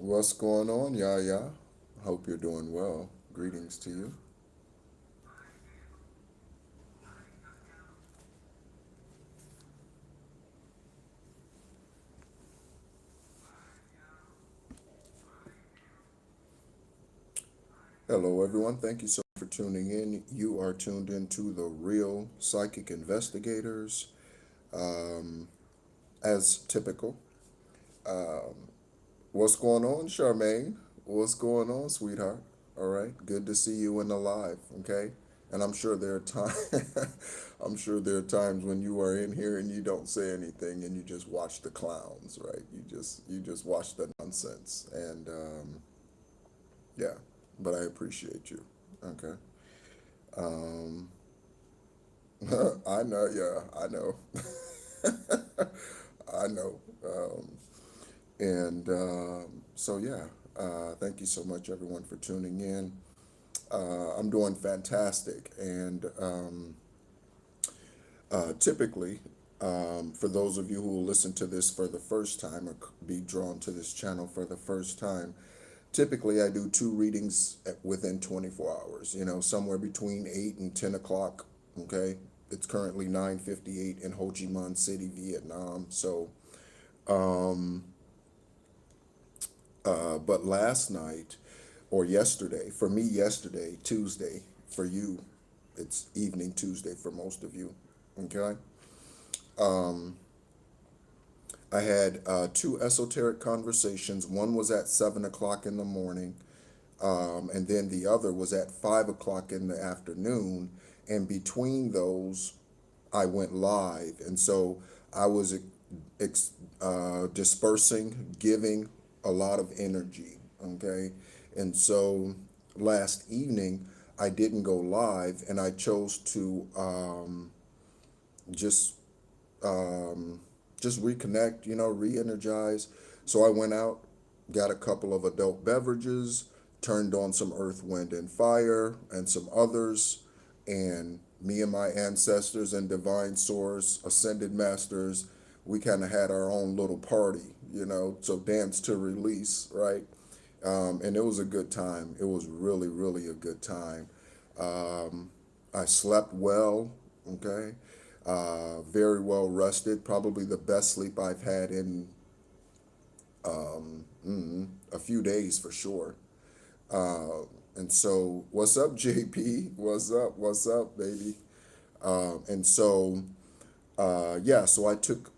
What's going on, Yaya? Hope you're doing well. Greetings to you. Hello, everyone. Thank you so much for tuning in. You are tuned into the Real Psychic Investigators. Um, as typical. What's going on, Charmaine? What's going on, sweetheart? All right. Good to see you in the live. Okay. And I'm sure there are times, I'm sure there are times when you are in here and you don't say anything and you just watch the clowns, right? You just watch the nonsense, and yeah. But I appreciate you. Okay. Um, I know. Yeah, I know. I know. And so yeah. Thank you so much, everyone, for tuning in. I'm doing fantastic, and typically, for those of you who will listen to this for the first time or be drawn to this channel for the first time, typically I do two readings within 24 hours, somewhere between 8 and 10 o'clock. Okay. It's currently 9:58 in Ho Chi Minh City, Vietnam. So, but last night or yesterday, for me, yesterday, Tuesday, for you, it's evening Tuesday for most of you. Okay. I had two esoteric conversations. One was at 7 o'clock in the morning, and then the other was at 5 o'clock in the afternoon. And between those, I went live. And so I was dispersing, giving a lot of energy. Okay. And so last evening, I didn't go live and I chose to just um, just reconnect, re-energize. So I went out, got a couple of adult beverages, turned on some Earth, Wind, and Fire, and some others, and me and my ancestors and divine source, ascended masters, we kind of had our own little party, so dance to release, right? And it was a good time. It was really, really a good time. Um, I slept well, okay? Very well rested, probably the best sleep I've had in a few days for sure. Uh, and so, what's up, JP? What's up? What's up, baby? And so, yeah, so I took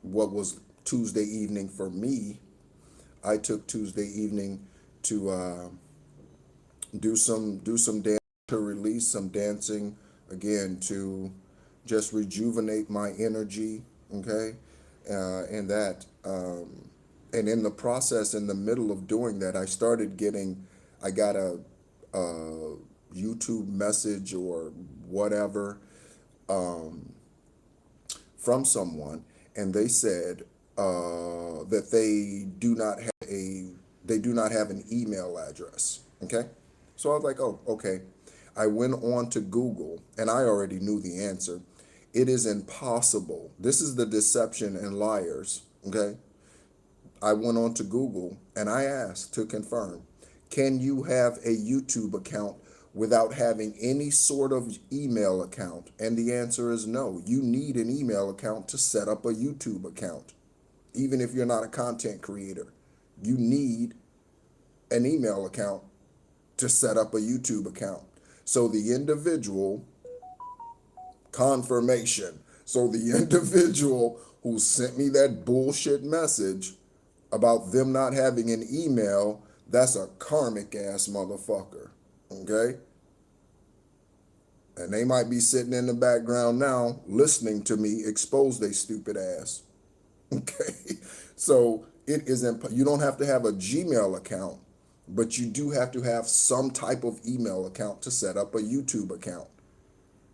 what was Tuesday evening for me. I took Tuesday evening to do some dance, to release some dancing again, to just rejuvenate my energy. Okay. And that and in the process, in the middle of doing that, I got a YouTube message or whatever from someone, and they said that they do not have an email address. Okay, so I was like, oh, okay. I went on to Google, and I already knew the answer. It is impossible. This is the deception and liars. Okay, I went on to Google and I asked to confirm, can you have a YouTube account without having any sort of email account? And the answer is no. You need an email account to set up a YouTube account. Even if you're not a content creator, you need an email account to set up a YouTube account. So the individual confirmation. So the individual who sent me that bullshit message about them not having an email, that's a karmic ass motherfucker. Okay? And they might be sitting in the background now listening to me expose they stupid ass. Okay? So it isn't, you don't have to have a Gmail account, but you do have to have some type of email account to set up a YouTube account.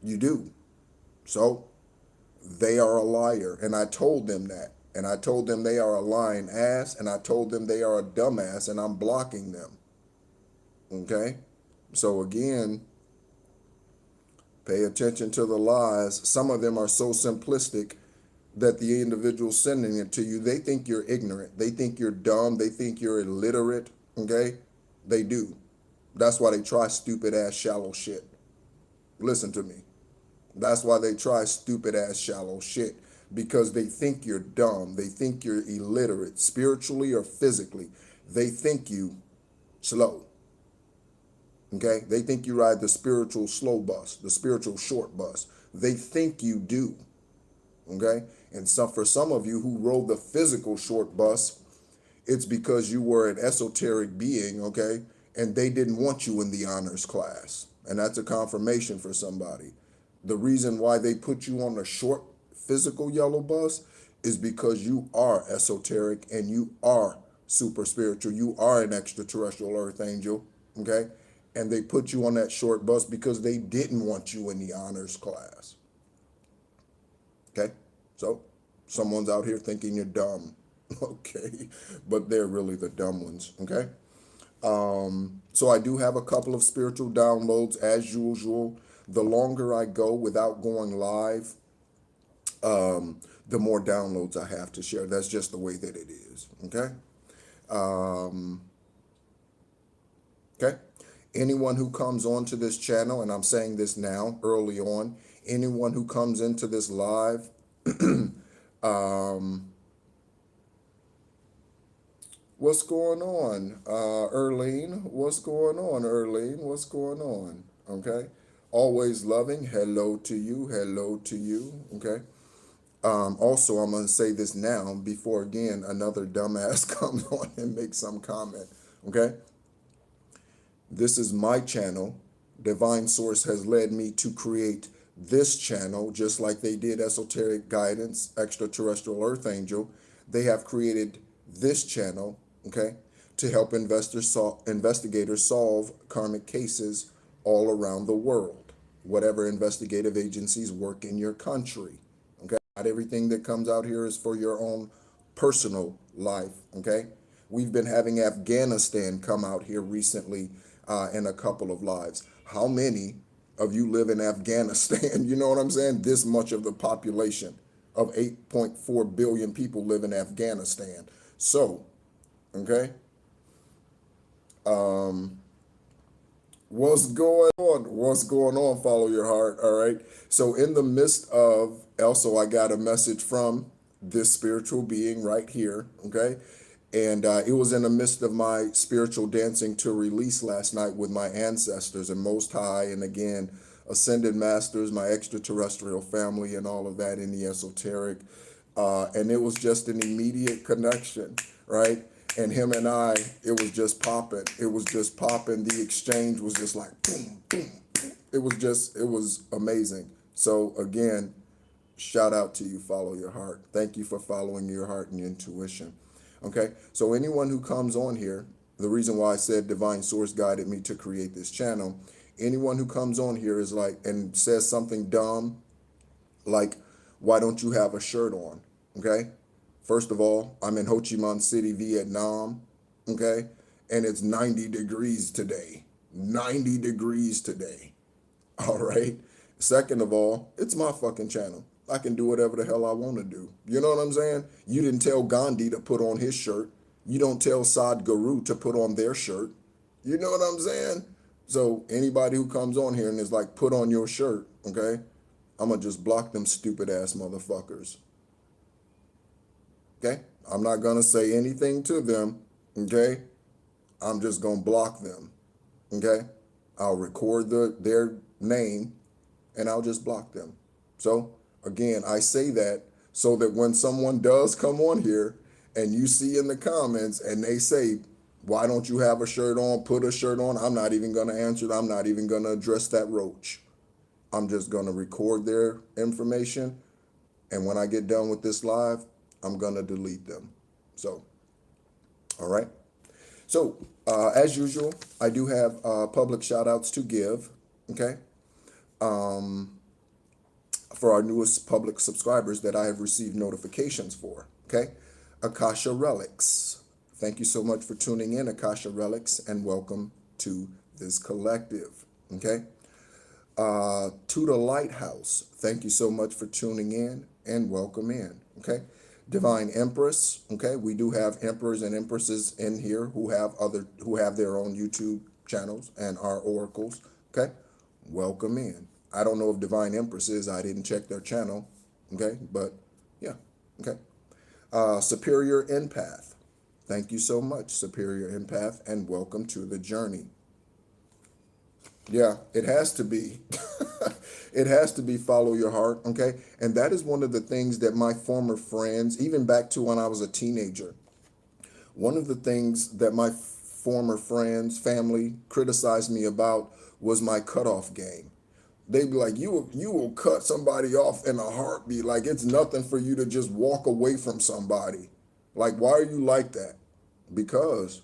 You do. So they are a liar. And I told them that. And I told them they are a lying ass. And I told them they are a dumbass. And I'm blocking them. Okay? So again, pay attention to the lies. Some of them are so simplistic that the individual sending it to you, they think you're ignorant. They think you're dumb. They think you're illiterate. Okay? They do. That's why they try stupid ass shallow shit. Listen to me. That's why they try stupid ass shallow shit. Because they think you're dumb. They think you're illiterate, spiritually or physically. They think you slow. Okay? They think you ride the spiritual slow bus, the spiritual short bus. They think you do. Okay? And for some of you who rode the physical short bus, it's because you were an esoteric being, okay? And they didn't want you in the honors class. And that's a confirmation for somebody. The reason why they put you on the short physical yellow bus is because you are esoteric and you are super spiritual. You are an extraterrestrial earth angel, okay? And they put you on that short bus because they didn't want you in the honors class. Okay? So someone's out here thinking you're dumb, okay? But they're really the dumb ones, okay? So I do have a couple of spiritual downloads as usual. The longer I go without going live, the more downloads I have to share. That's just the way that it is, okay? Okay? Anyone who comes onto this channel, and I'm saying this now, early on, anyone who comes into this live, what's going on, Erlene? What's going on, Erlene? What's going on? Okay? Always loving. Hello to you. Hello to you. Okay? Also, I'm going to say this now before, again, another dumbass comes on and makes some comment. Okay? This is my channel. Divine Source has led me to create this channel, just like they did Esoteric Guidance, Extraterrestrial Earth Angel. They have created this channel, okay, to help investigators solve karmic cases all around the world, whatever investigative agencies work in your country, okay? Not everything that comes out here is for your own personal life, okay? We've been having Afghanistan come out here recently in a couple of lives. How many of you live in Afghanistan? You know what I'm saying? This much of the population of 8.4 billion people live in Afghanistan. So, okay. What's going on? What's going on? Follow your heart. All right. So in the midst of, also I got a message from this spiritual being right here. Okay. And it was in the midst of my spiritual dancing to release last night with my ancestors and Most High, and again, Ascended Masters, my extraterrestrial family, and all of that in the esoteric. And it was just an immediate connection, right? And him and I, it was just popping. It was just popping. The exchange was just like boom, boom, boom. It was amazing. So again, shout out to you, follow your heart. Thank you for following your heart and your intuition. Okay, so anyone who comes on here, the reason why I said Divine Source guided me to create this channel, anyone who comes on here is like, and says something dumb, like, why don't you have a shirt on? Okay, first of all, I'm in Ho Chi Minh City, Vietnam, okay, and it's 90 degrees today, 90 degrees today, all right? Second of all, it's my fucking channel. I can do whatever the hell I want to do. You know what I'm saying? You didn't tell Gandhi to put on his shirt. You don't tell Sadhguru to put on their shirt. You know what I'm saying? So anybody who comes on here and is like, put on your shirt, okay? I'm going to just block them stupid ass motherfuckers. Okay? I'm not going to say anything to them, okay? I'm just going to block them, okay? I'll record their name and I'll just block them. So, again, I say that so that when someone does come on here and you see in the comments and they say, why don't you have a shirt on, put a shirt on, I'm not even going to answer it. I'm not even going to address that roach. I'm just going to record their information. And when I get done with this live, I'm going to delete them. So, all right. So, as usual, I do have public shout outs to give. Okay. For our newest public subscribers that I have received notifications for, okay? Akasha Relics. Thank you so much for tuning in, Akasha Relics, and welcome to this collective, okay? To the Lighthouse, thank you so much for tuning in and welcome in. Okay. Divine Empress. Okay. We do have emperors and empresses in here who have their own YouTube channels and are oracles. Okay. Welcome in. I don't know if Divine Empress is. I didn't check their channel. Okay. But yeah. Okay. Superior Empath. Thank you so much, Superior Empath, and welcome to the journey. Yeah, it has to be. It has to be follow your heart, okay? And that is one of the things that my former friends, even back to when I was a teenager, one of the things that my former friends, family criticized me about was my cutoff game. They'd be like, you will cut somebody off in a heartbeat. Like it's nothing for you to just walk away from somebody. Like, why are you like that? Because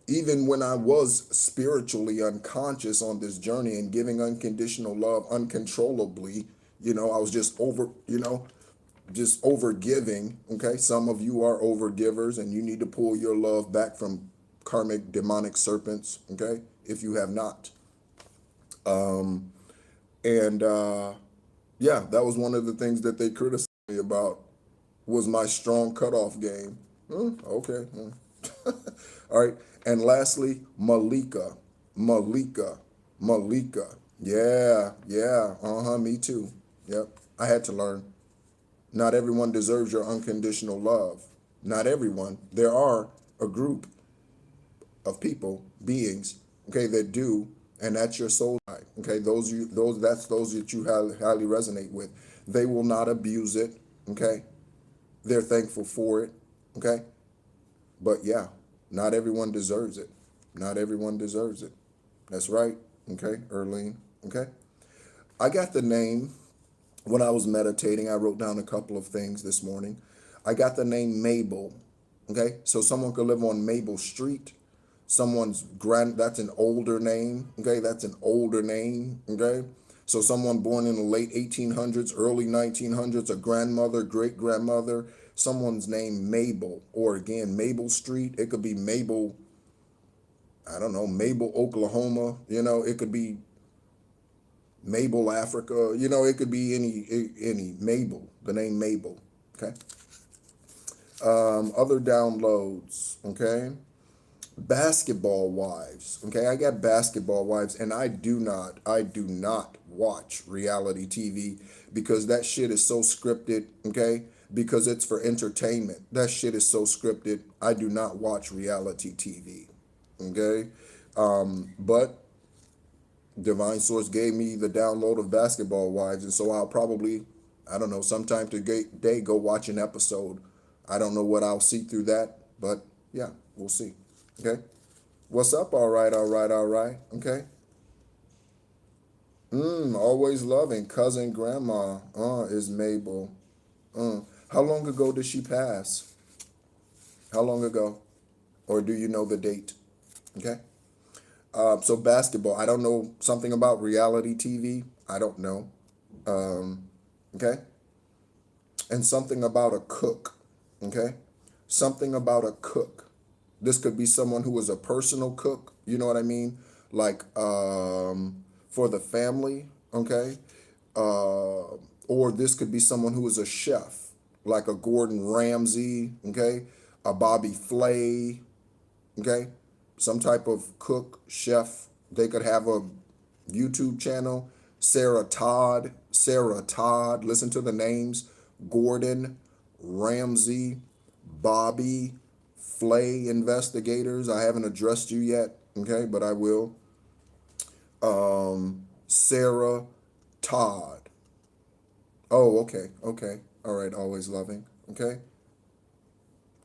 even when I was spiritually unconscious on this journey and giving unconditional love uncontrollably, I was just just over giving. Okay. Some of you are over givers and you need to pull your love back from karmic demonic serpents. Okay. If you have not. And yeah, that was one of the things that they criticized me about was my strong cutoff game. Okay. All right. And lastly, Malika. Malika. Malika. Yeah. Yeah. Me too. Yep. I had to learn. Not everyone deserves your unconditional love. Not everyone. There are a group of people, beings, okay, that do, and that's your soul side. Okay, those that you highly resonate with. They will not abuse it. Okay, they're thankful for it. Okay, but yeah, not everyone deserves it. Not everyone deserves it. That's right. Okay, Erlene. Okay, I got the name when I was meditating. I wrote down a couple of things this morning. I got the name Mabel. Okay, so someone could live on Mabel Street. That's an older name. Okay, that's an older name. Okay, so someone born in the late 1800s, early 1900s, a grandmother, great grandmother, someone's name Mabel, or again, Mabel Street. It could be Mabel, I don't know, Mabel, Oklahoma. It could be Mabel, Africa. It could be any Mabel, the name Mabel. Okay. Other downloads. Okay. Basketball wives. Okay, I got basketball wives, and I do not watch reality TV because that shit is so scripted. Okay, because it's for entertainment. That shit is so scripted. I do not watch reality TV. Okay, but Divine Source gave me the download of Basketball Wives, and so I'll probably, I don't know, sometime today go watch an episode. I don't know what I'll see through that, but yeah, we'll see. Okay. What's up? All right. Okay. Always loving cousin grandma. Is Mabel. How long ago did she pass? How long ago? Or do you know the date? Okay. So basketball. I don't know something about reality TV. I don't know. Okay. And something about a cook. Okay. Something about a cook. This could be someone who is a personal cook, you know what I mean? Like for the family, okay? Or this could be someone who is a chef, like a Gordon Ramsay, okay? A Bobby Flay, okay? Some type of cook, chef. They could have a YouTube channel. Sarah Todd, listen to the names. Gordon Ramsay, Bobby Flay investigators. I haven't addressed you yet, okay, but I will. Sarah Todd. Oh, okay. All right, always loving. Okay.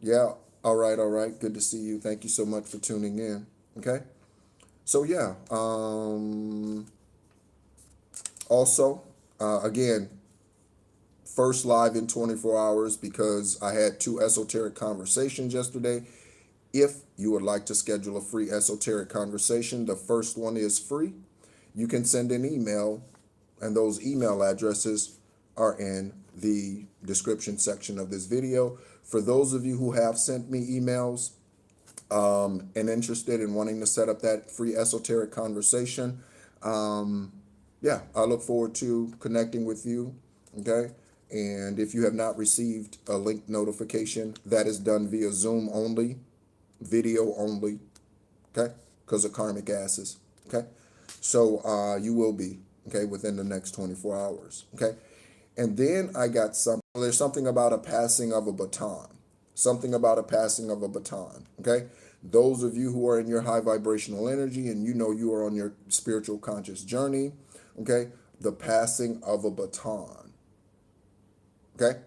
Yeah. All right. Good to see you. Thank you so much for tuning in. Okay. So yeah. Also, again, first live in 24 hours because I had 2 esoteric conversations yesterday. If you would like to schedule a free esoteric conversation, the first one is free. You can send an email, and those email addresses are in the description section of this video. For those of you who have sent me emails and interested in wanting to set up that free esoteric conversation, yeah, I look forward to connecting with you, okay? And if you have not received a link notification, that is done via Zoom only, video only, okay? Because of karmic asses, okay? So you will be, okay, within the next 24 hours, okay? And then I got there's something about a passing of a baton, something about a passing of a baton, okay? Those of you who are in your high vibrational energy and you know you are on your spiritual conscious journey, okay? The passing of a baton, okay?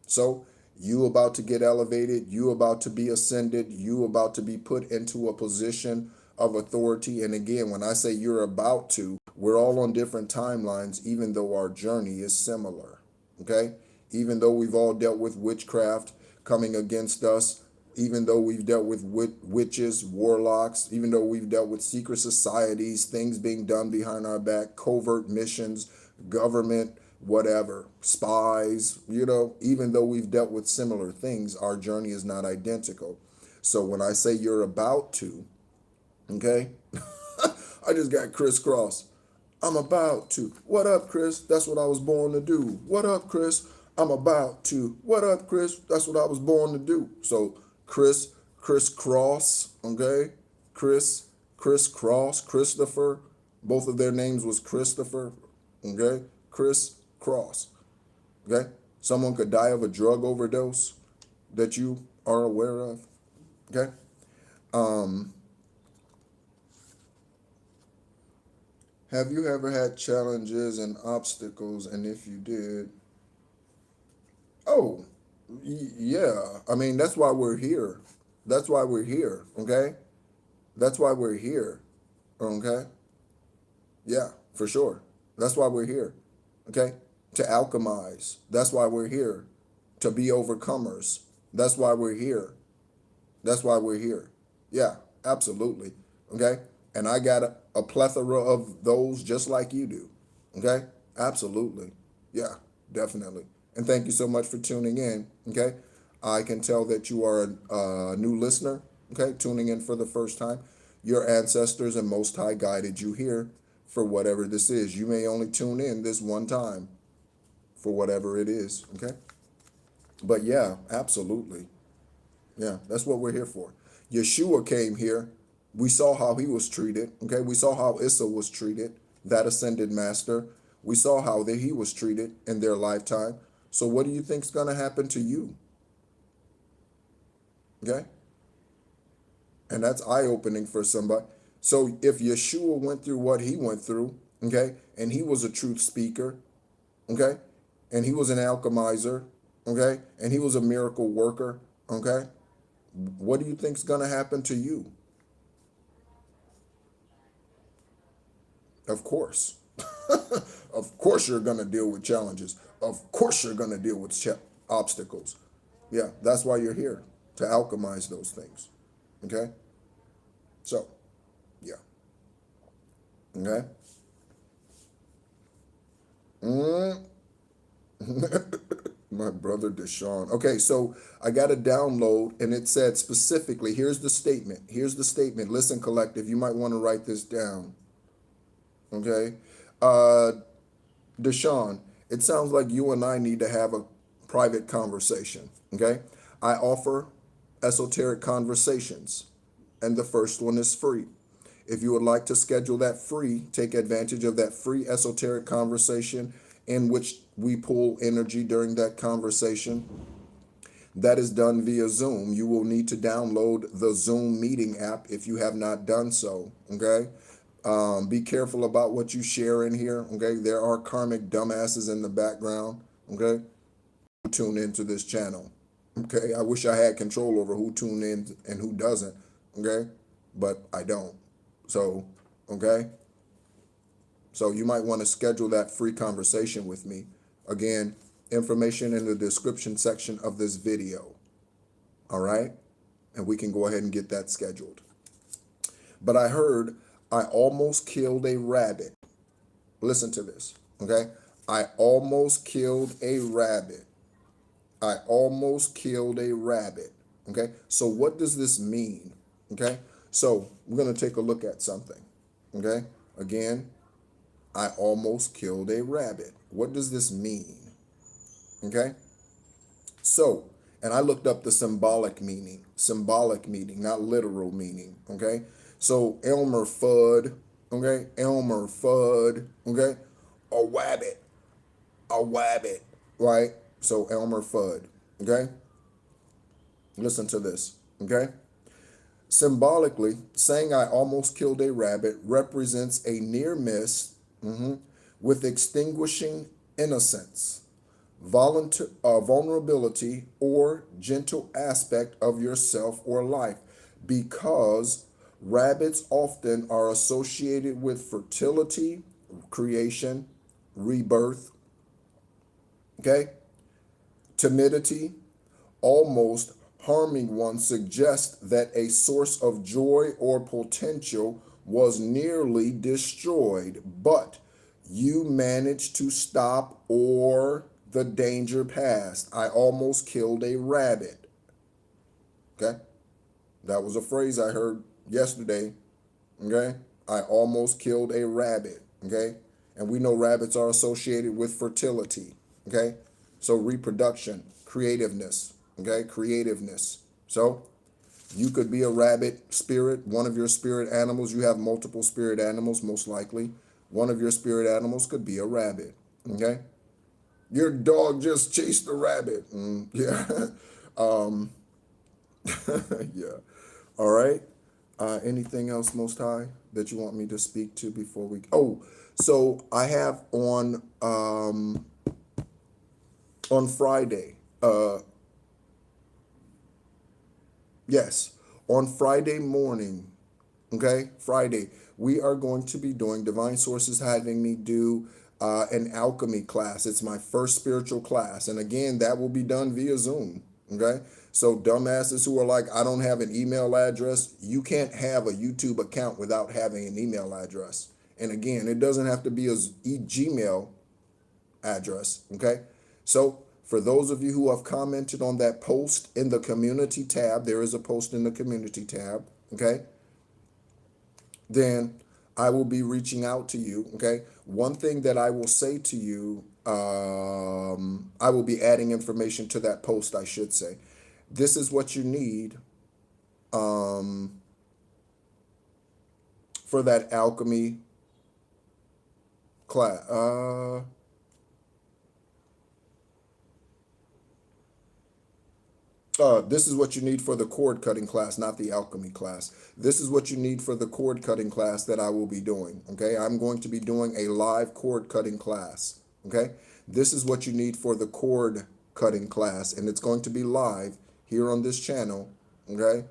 So you about to get elevated, you about to be ascended, you about to be put into a position of authority. And again, when I say you're about to, we're all on different timelines, even though our journey is similar, okay? Even though we've all dealt with witchcraft coming against us, even though we've dealt with witches, warlocks, even though we've dealt with secret societies, things being done behind our back, covert missions, government, whatever, spies, you know, even though we've dealt with similar things, our journey is not identical. So when I say you're about to, okay, I just got crisscross. I'm about to. What up, Chris? That's what I was born to do. What up, Chris? I'm about to. What up, Chris? That's what I was born to do. So crisscross, okay? Crisscross, Christopher. Both of their names was Christopher, okay? Crisscross, okay? Someone could die of a drug overdose that you are aware of, okay? Have you ever had challenges and obstacles? And if you did, oh, yeah. I mean, that's why we're here. That's why we're here, okay? That's why we're here, okay? Yeah, for sure. That's why we're here, okay? To alchemize. That's why we're here. To be overcomers. That's why we're here. That's why we're here. Yeah, absolutely, okay? And I got a plethora of those just like you do, okay? Absolutely. Yeah, definitely. And thank you so much for tuning in, okay? I can tell that you are a new listener, okay? Tuning in for the first time. Your ancestors and Most High guided you here for whatever this is. You may only tune in this one time for whatever it is, okay? But yeah, absolutely. Yeah, that's what we're here for. Yeshua came here. We saw how he was treated, okay? We saw how Issa was treated, that ascended master. We saw how he was treated in their lifetime. So what do you think's going to happen to you? Okay? And that's eye-opening for somebody. So if Yeshua went through what he went through, okay, and he was a truth speaker, okay, and he was an alchemizer, okay, and he was a miracle worker, okay, what do you think's going to happen to you? Of course. Of course you're going to deal with challenges. Of course you're going to deal with obstacles. Yeah, that's why you're here, to alchemize those things. Okay? So, yeah. Okay? My brother Deshaun. Okay, so I got a download and it said specifically, here's the statement. Here's the statement. Listen, collective, you might want to write this down. Okay? Deshaun, it sounds like you and I need to have a private conversation. Okay? I offer esoteric conversations, and the first one is free. If you would like to schedule that free, take advantage of that free esoteric conversation in which we pull energy during that conversation. That is done via Zoom. You will need to download the Zoom meeting app if you have not done so, okay? Be careful about what you share in here, okay? There are karmic dumbasses in the background, okay? Tune into this channel, okay? I wish I had control over who tune in and who doesn't, okay? But I don't. So, okay? So you might want to schedule that free conversation with me. Again, information in the description section of this video, all right? And we can go ahead and get that scheduled. But I heard I almost killed a rabbit. Listen to this, okay? I almost killed a rabbit. I almost killed a rabbit, okay? So what does this mean, okay? So we're going to take a look at something, okay? Again, I almost killed a rabbit. What does this mean? Okay? So, and I looked up the symbolic meaning, not literal meaning. Okay? So, Elmer Fudd, okay? Elmer Fudd, okay? A wabbit, a wabbit, right? So, Elmer Fudd, okay? Listen to this, okay? Symbolically, saying I almost killed a rabbit represents a near miss with extinguishing innocence, vulnerability, or gentle aspect of yourself or life, because rabbits often are associated with fertility, creation, rebirth, okay, timidity, almost harming one suggests that a source of joy or potential was nearly destroyed, but you managed to stop or the danger passed. I almost killed a rabbit. Okay? That was a phrase I heard yesterday. Okay? I almost killed a rabbit. Okay? And we know rabbits are associated with fertility. Okay? So reproduction, creativeness. Okay? Creativeness. So you could be a rabbit spirit, one of your spirit animals. You have multiple spirit animals, most likely. One of your spirit animals could be a rabbit. Okay? Your dog just chased the rabbit. Yeah. Yeah. All right. Anything else, Most High, that you want me to speak to before we? Oh, so I have on Friday. Yes, on Friday morning. Okay, Friday we are going to be doing Divine Sources having me do an alchemy class. It's my first spiritual class, and again, that will be done via Zoom. Okay, so dumbasses who are like, I don't have an email address, you can't have a YouTube account without having an email address. And again, it doesn't have to be a Gmail address. Okay, so for those of you who have commented on that post in the community tab, there is a post in the community tab. Okay, then I will be reaching out to you. Okay. One thing that I will say to you, I will be adding information to that post, I should say. This is what you need for that alchemy class. This is what you need for the cord cutting class, not the alchemy class. This is what you need for the cord cutting class that I will be doing. Okay, I'm going to be doing a live cord cutting class. Okay, this is what you need for the cord cutting class, and it's going to be live here on this channel. Okay,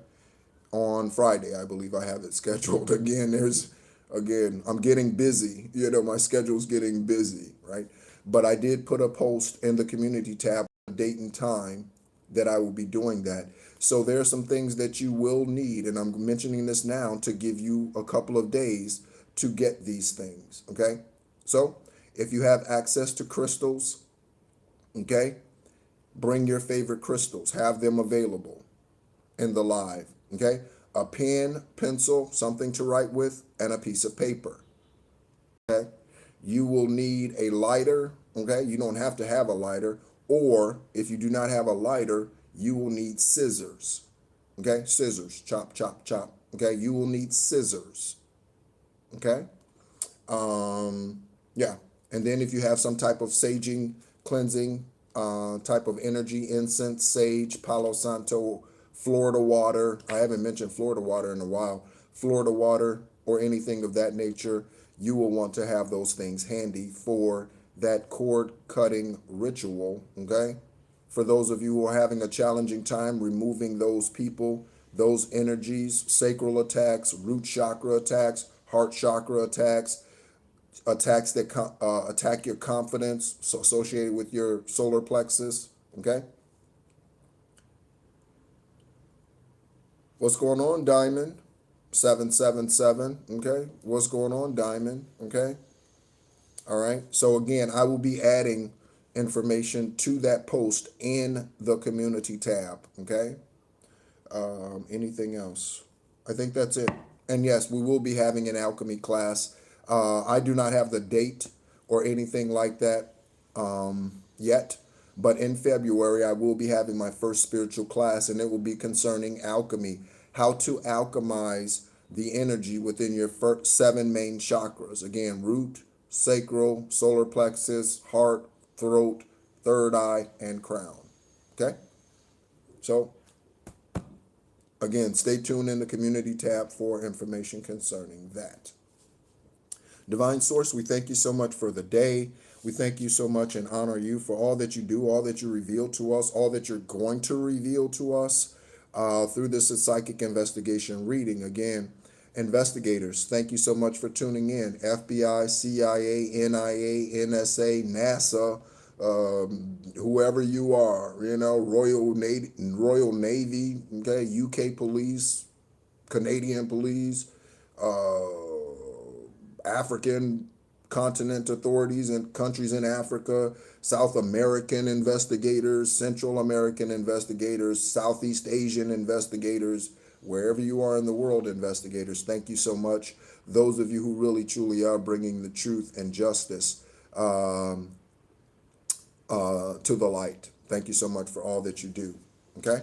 on Friday, I believe I have it scheduled. Again, I'm getting busy. You know, my schedule's getting busy, right? But I did put a post in the community tab, date and time that I will be doing that. So there are some things that you will need, and I'm mentioning this now to give you a couple of days to get these things, okay? So if you have access to crystals, okay, bring your favorite crystals, have them available in the live, okay? A pen, pencil, something to write with, and a piece of paper, okay? You will need a lighter, okay? You don't have to have a lighter, or if you do not have a lighter, you will need scissors, okay? Scissors, chop, chop, chop, okay? You will need scissors, okay? Yeah, and then if you have some type of saging, cleansing type of energy, incense, sage, Palo Santo, Florida water. I haven't mentioned Florida water in a while. Florida water or anything of that nature, you will want to have those things handy for that cord cutting ritual, okay? For those of you who are having a challenging time removing those people, those energies, sacral attacks, root chakra attacks, heart chakra attacks, attacks that attack your confidence, so associated with your solar plexus, okay? What's going on, Diamond? 777, okay? What's going on, Diamond, okay? All right. So again, I will be adding information to that post in the community tab, okay? Anything else? I think that's it. And yes, we will be having an alchemy class. I do not have the date or anything like that yet, But in February, I will be having my first spiritual class, and it will be concerning alchemy, how to alchemize the energy within your seven main chakras. Again, root, sacral, solar plexus, heart, throat, third eye, and crown. Okay? So, again, stay tuned in the community tab for information concerning that. Divine Source, we thank you so much for the day. We thank you so much and honor you for all that you do, all that you reveal to us, all that you're going to reveal to us through this psychic investigation reading. Again, investigators, thank you so much for tuning in. FBI, CIA, NIA, NSA, NASA, whoever you are, Royal Navy, okay, UK police, Canadian police, African continent authorities and countries in Africa, South American investigators, Central American investigators, Southeast Asian investigators, wherever you are in the world, investigators, thank you so much. Those of you who really, truly are bringing the truth and justice to the light. Thank you so much for all that you do. Okay?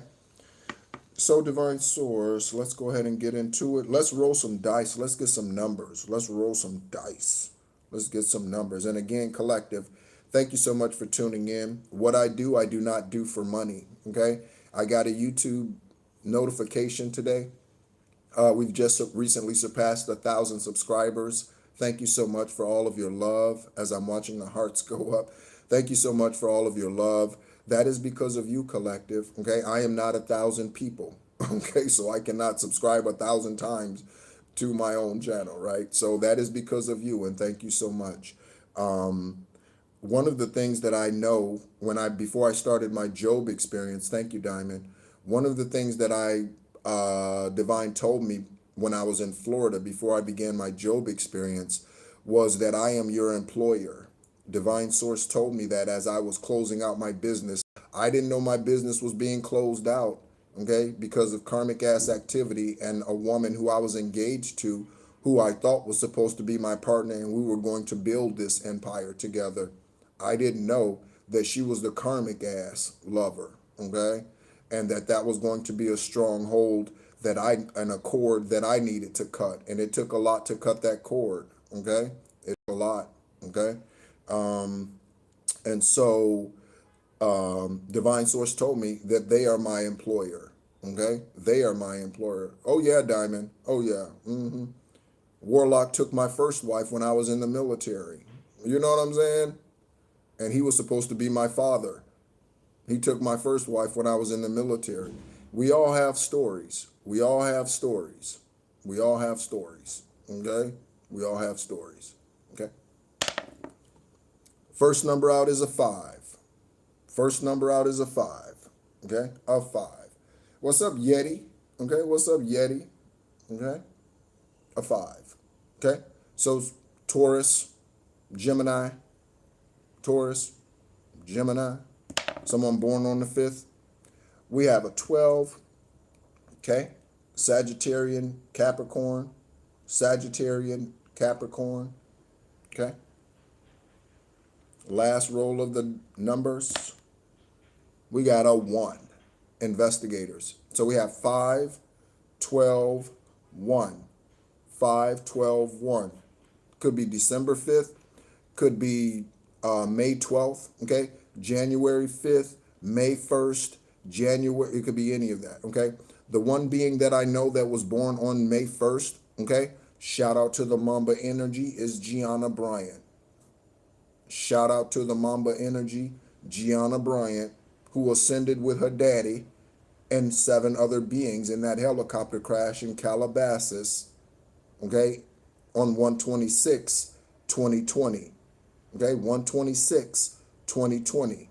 So, Divine Source, let's go ahead and get into it. Let's roll some dice. Let's get some numbers. Let's roll some dice. Let's get some numbers. And again, collective, thank you so much for tuning in. What I do not do for money. Okay? I got a YouTube notification today. We've just recently surpassed 1,000 subscribers. Thank you so much for all of your love as I'm watching the hearts go up. Thank you so much for all of your love. That is because of you, collective. Okay, I am not 1,000 people. Okay, so I cannot subscribe 1,000 times to my own channel, right? So that is because of you, and thank you so much. One of the things that I know before I started my Job experience, thank you, Diamond. One of the things that Divine told me when I was in Florida before I began my Job experience was that I am your employer. Divine Source told me that as I was closing out my business. I didn't know my business was being closed out, okay, because of karmic ass activity and a woman who I was engaged to, who I thought was supposed to be my partner, and we were going to build this empire together. I didn't know that she was the karmic ass lover, okay, and that was going to be a stronghold an accord that I needed to cut, and it took a lot to cut that cord, okay, it took a lot, okay. And so Divine Source told me that they are my employer. Okay? They are my employer. Oh, yeah, Diamond. Oh, yeah. Warlock took my first wife when I was in the military. You know what I'm saying? And he was supposed to be my father. He took my first wife when I was in the military. We all have stories. We all have stories. We all have stories. Okay? We all have stories. Okay? First number out is a 5. First number out is a 5. Okay? A 5. What's up, Yeti? Okay? What's up, Yeti? Okay? A 5. Okay? So Taurus, Gemini, Taurus, Gemini, someone born on the 5th. We have a 12. Okay? Sagittarian, Capricorn, Sagittarian, Capricorn. Okay? Last roll of the numbers, we got a 1, investigators. So we have 5, 12, 1. 5, 12, 1. Could be December 5th, could be May 12th, okay? January 5th, May 1st, January, it could be any of that, okay? The one being that I know that was born on May 1st, okay? Shout out to the Mamba Energy is Gianna Bryant. Shout out to the Mamba Energy, Gianna Bryant, who ascended with her daddy and 7 other beings in that helicopter crash in Calabasas, okay, on 1/26/2020, okay, 1/26/2020.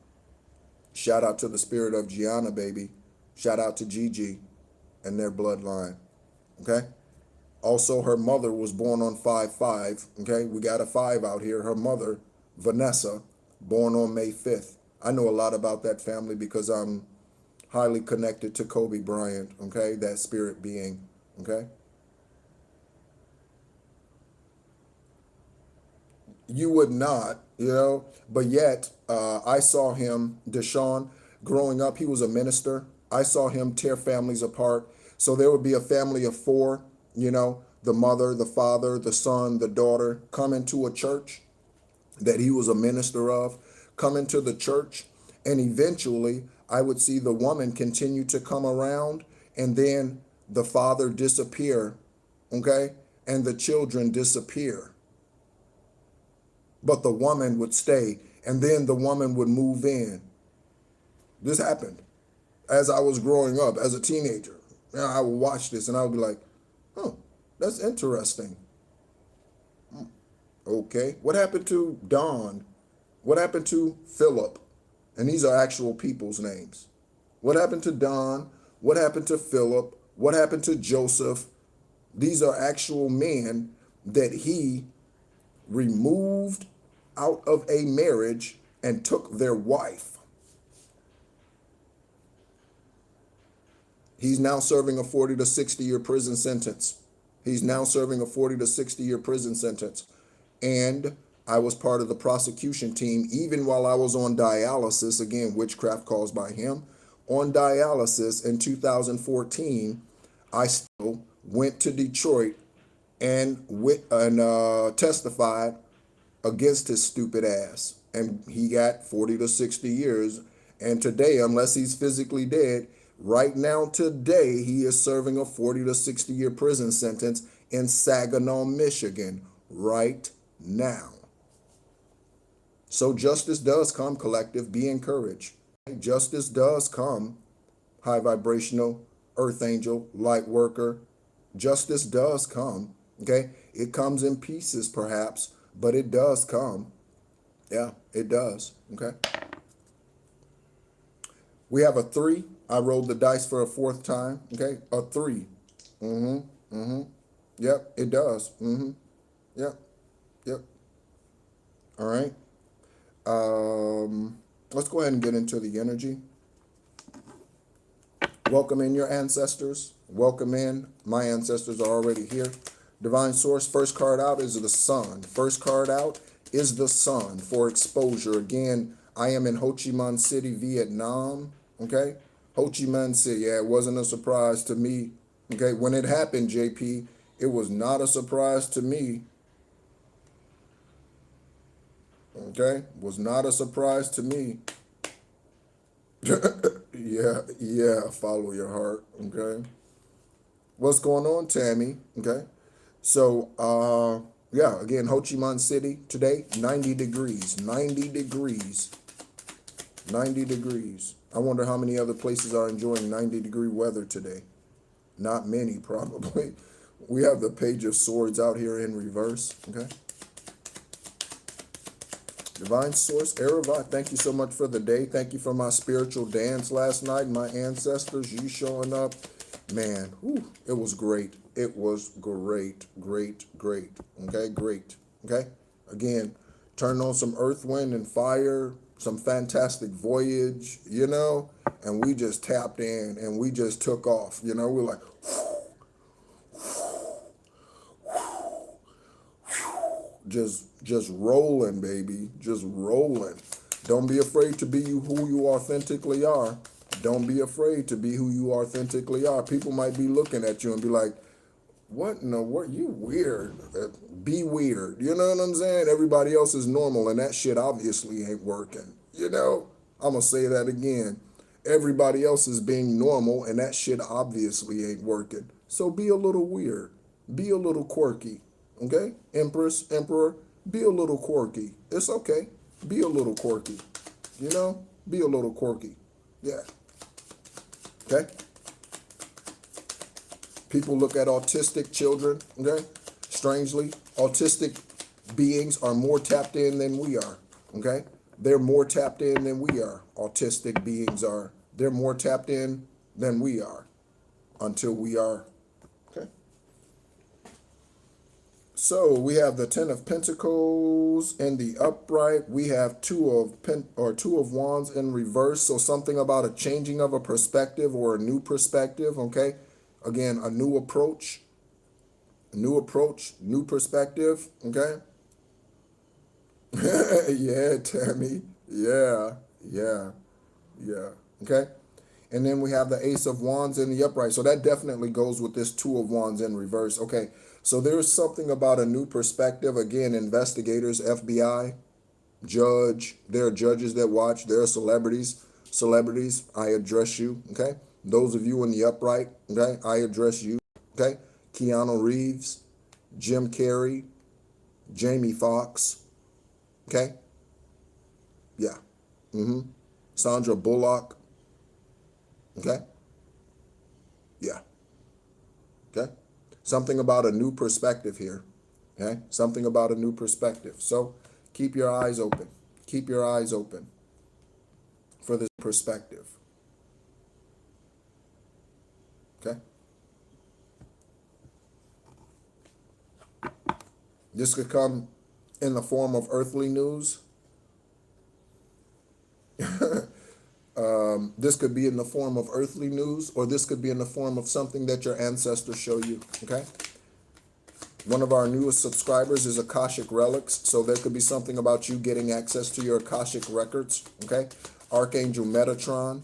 Shout out to the spirit of Gianna, baby. Shout out to Gigi and their bloodline, okay? Also, her mother was born on 5/5, okay? We got a 5 out here. Her mother, Vanessa, born on May 5th. I know a lot about that family because I'm highly connected to Kobe Bryant, okay? That spirit being, okay? You would not, but yet I saw him, Deshaun, growing up. He was a minister. I saw him tear families apart. So there would be a family of four, the mother, the father, the son, the daughter, come into a church that he was a minister of, come into the church, and eventually I would see the woman continue to come around, and then the father disappear, okay, and the children disappear. But the woman would stay, and then the woman would move in. This happened as I was growing up as a teenager. And I would watch this and I would be like, oh, that's interesting. Okay, what happened to Don? What happened to Philip? And these are actual people's names. What happened to Don? What happened to Philip? What happened to Joseph? These are actual men that he removed out of a marriage and took their wife. He's now serving a 40 to 60 year prison sentence. He's now serving a 40 to 60 year prison sentence. And I was part of the prosecution team, even while I was on dialysis, again, witchcraft caused by him. On dialysis in 2014, I still went to Detroit and testified against his stupid ass. And he got 40 to 60 years. And today, unless he's physically dead, right now today, he is serving a 40 to 60 year prison sentence in Saginaw, Michigan, right now. So justice does come, collective. Be encouraged. Justice does come, high vibrational, earth angel, light worker. Justice does come, okay? It comes in pieces, perhaps, but it does come. Yeah, it does, okay? We have a 3. I rolled the dice for a 4th time, okay? A 3. Yep, it does. Yep. All right. Let's go ahead and get into the energy. Welcome in your ancestors. Welcome in. My ancestors are already here. Divine source, first card out is the sun. First card out is the sun for exposure. Again, I am in Ho Chi Minh City, Vietnam. Okay? Ho Chi Minh City. Yeah, it wasn't a surprise to me. Okay? When it happened, JP, it was not a surprise to me. Okay? Was not a surprise to me. Yeah, follow your heart. Okay? What's going on, Tammy? Okay? So, yeah, again, Ho Chi Minh City today, 90 degrees. 90 degrees. 90 degrees. I wonder how many other places are enjoying 90-degree weather today. Not many, probably. We have the Page of Swords out here in reverse. Okay? Divine Source, Erevat, thank you so much for the day. Thank you for my spiritual dance last night. My ancestors, you showing up. Man, whew, it was great. It was great. Okay, great. Okay? Again, turn on some earth, wind, and fire, some fantastic voyage, and we just tapped in and we just took off. We're like, just rolling, baby. Just rolling. Don't be afraid to be who you authentically are. Don't be afraid to be who you authentically are. People might be looking at you and be like, what in the world? You weird. Be weird. You know what I'm saying? Everybody else is normal, and that shit obviously ain't working. I'm going to say that again. Everybody else is being normal, and that shit obviously ain't working. So be a little weird. Be a little quirky. Okay? Empress, Emperor, be a little quirky. It's okay. Be a little quirky. Be a little quirky. Yeah. Okay? People look at autistic children, okay? Strangely, autistic beings are more tapped in than we are, okay? They're more tapped in than we are. Autistic beings are. They're more tapped in than we are until we are, okay? So we have the 10 of Pentacles in the upright. We have two of Wands in reverse. So something about a changing of a perspective or a new perspective, okay? Again, a new approach, new perspective, okay? Yeah, Tammy. Yeah, yeah, yeah. Okay. And then we have the Ace of Wands in the upright. So that definitely goes with this Two of Wands in reverse. Okay. So there's something about a new perspective. Again, investigators, FBI, judge. There are judges that watch. There are celebrities. Celebrities, I address you. Okay. Those of you in the upright, okay, I address you. Okay. Keanu Reeves, Jim Carrey, Jamie Foxx. Okay. Yeah. Sandra Bullock. Okay. Yeah. Okay. Something about a new perspective here. Okay. Something about a new perspective. So keep your eyes open. Keep your eyes open for this perspective. Okay. This could come in the form of earthly news. This could be in the form of earthly news, or this could be in the form of something that your ancestors show you. Okay. One of our newest subscribers is Akashic Relics, so there could be something about you getting access to your Akashic records. Okay. Archangel Metatron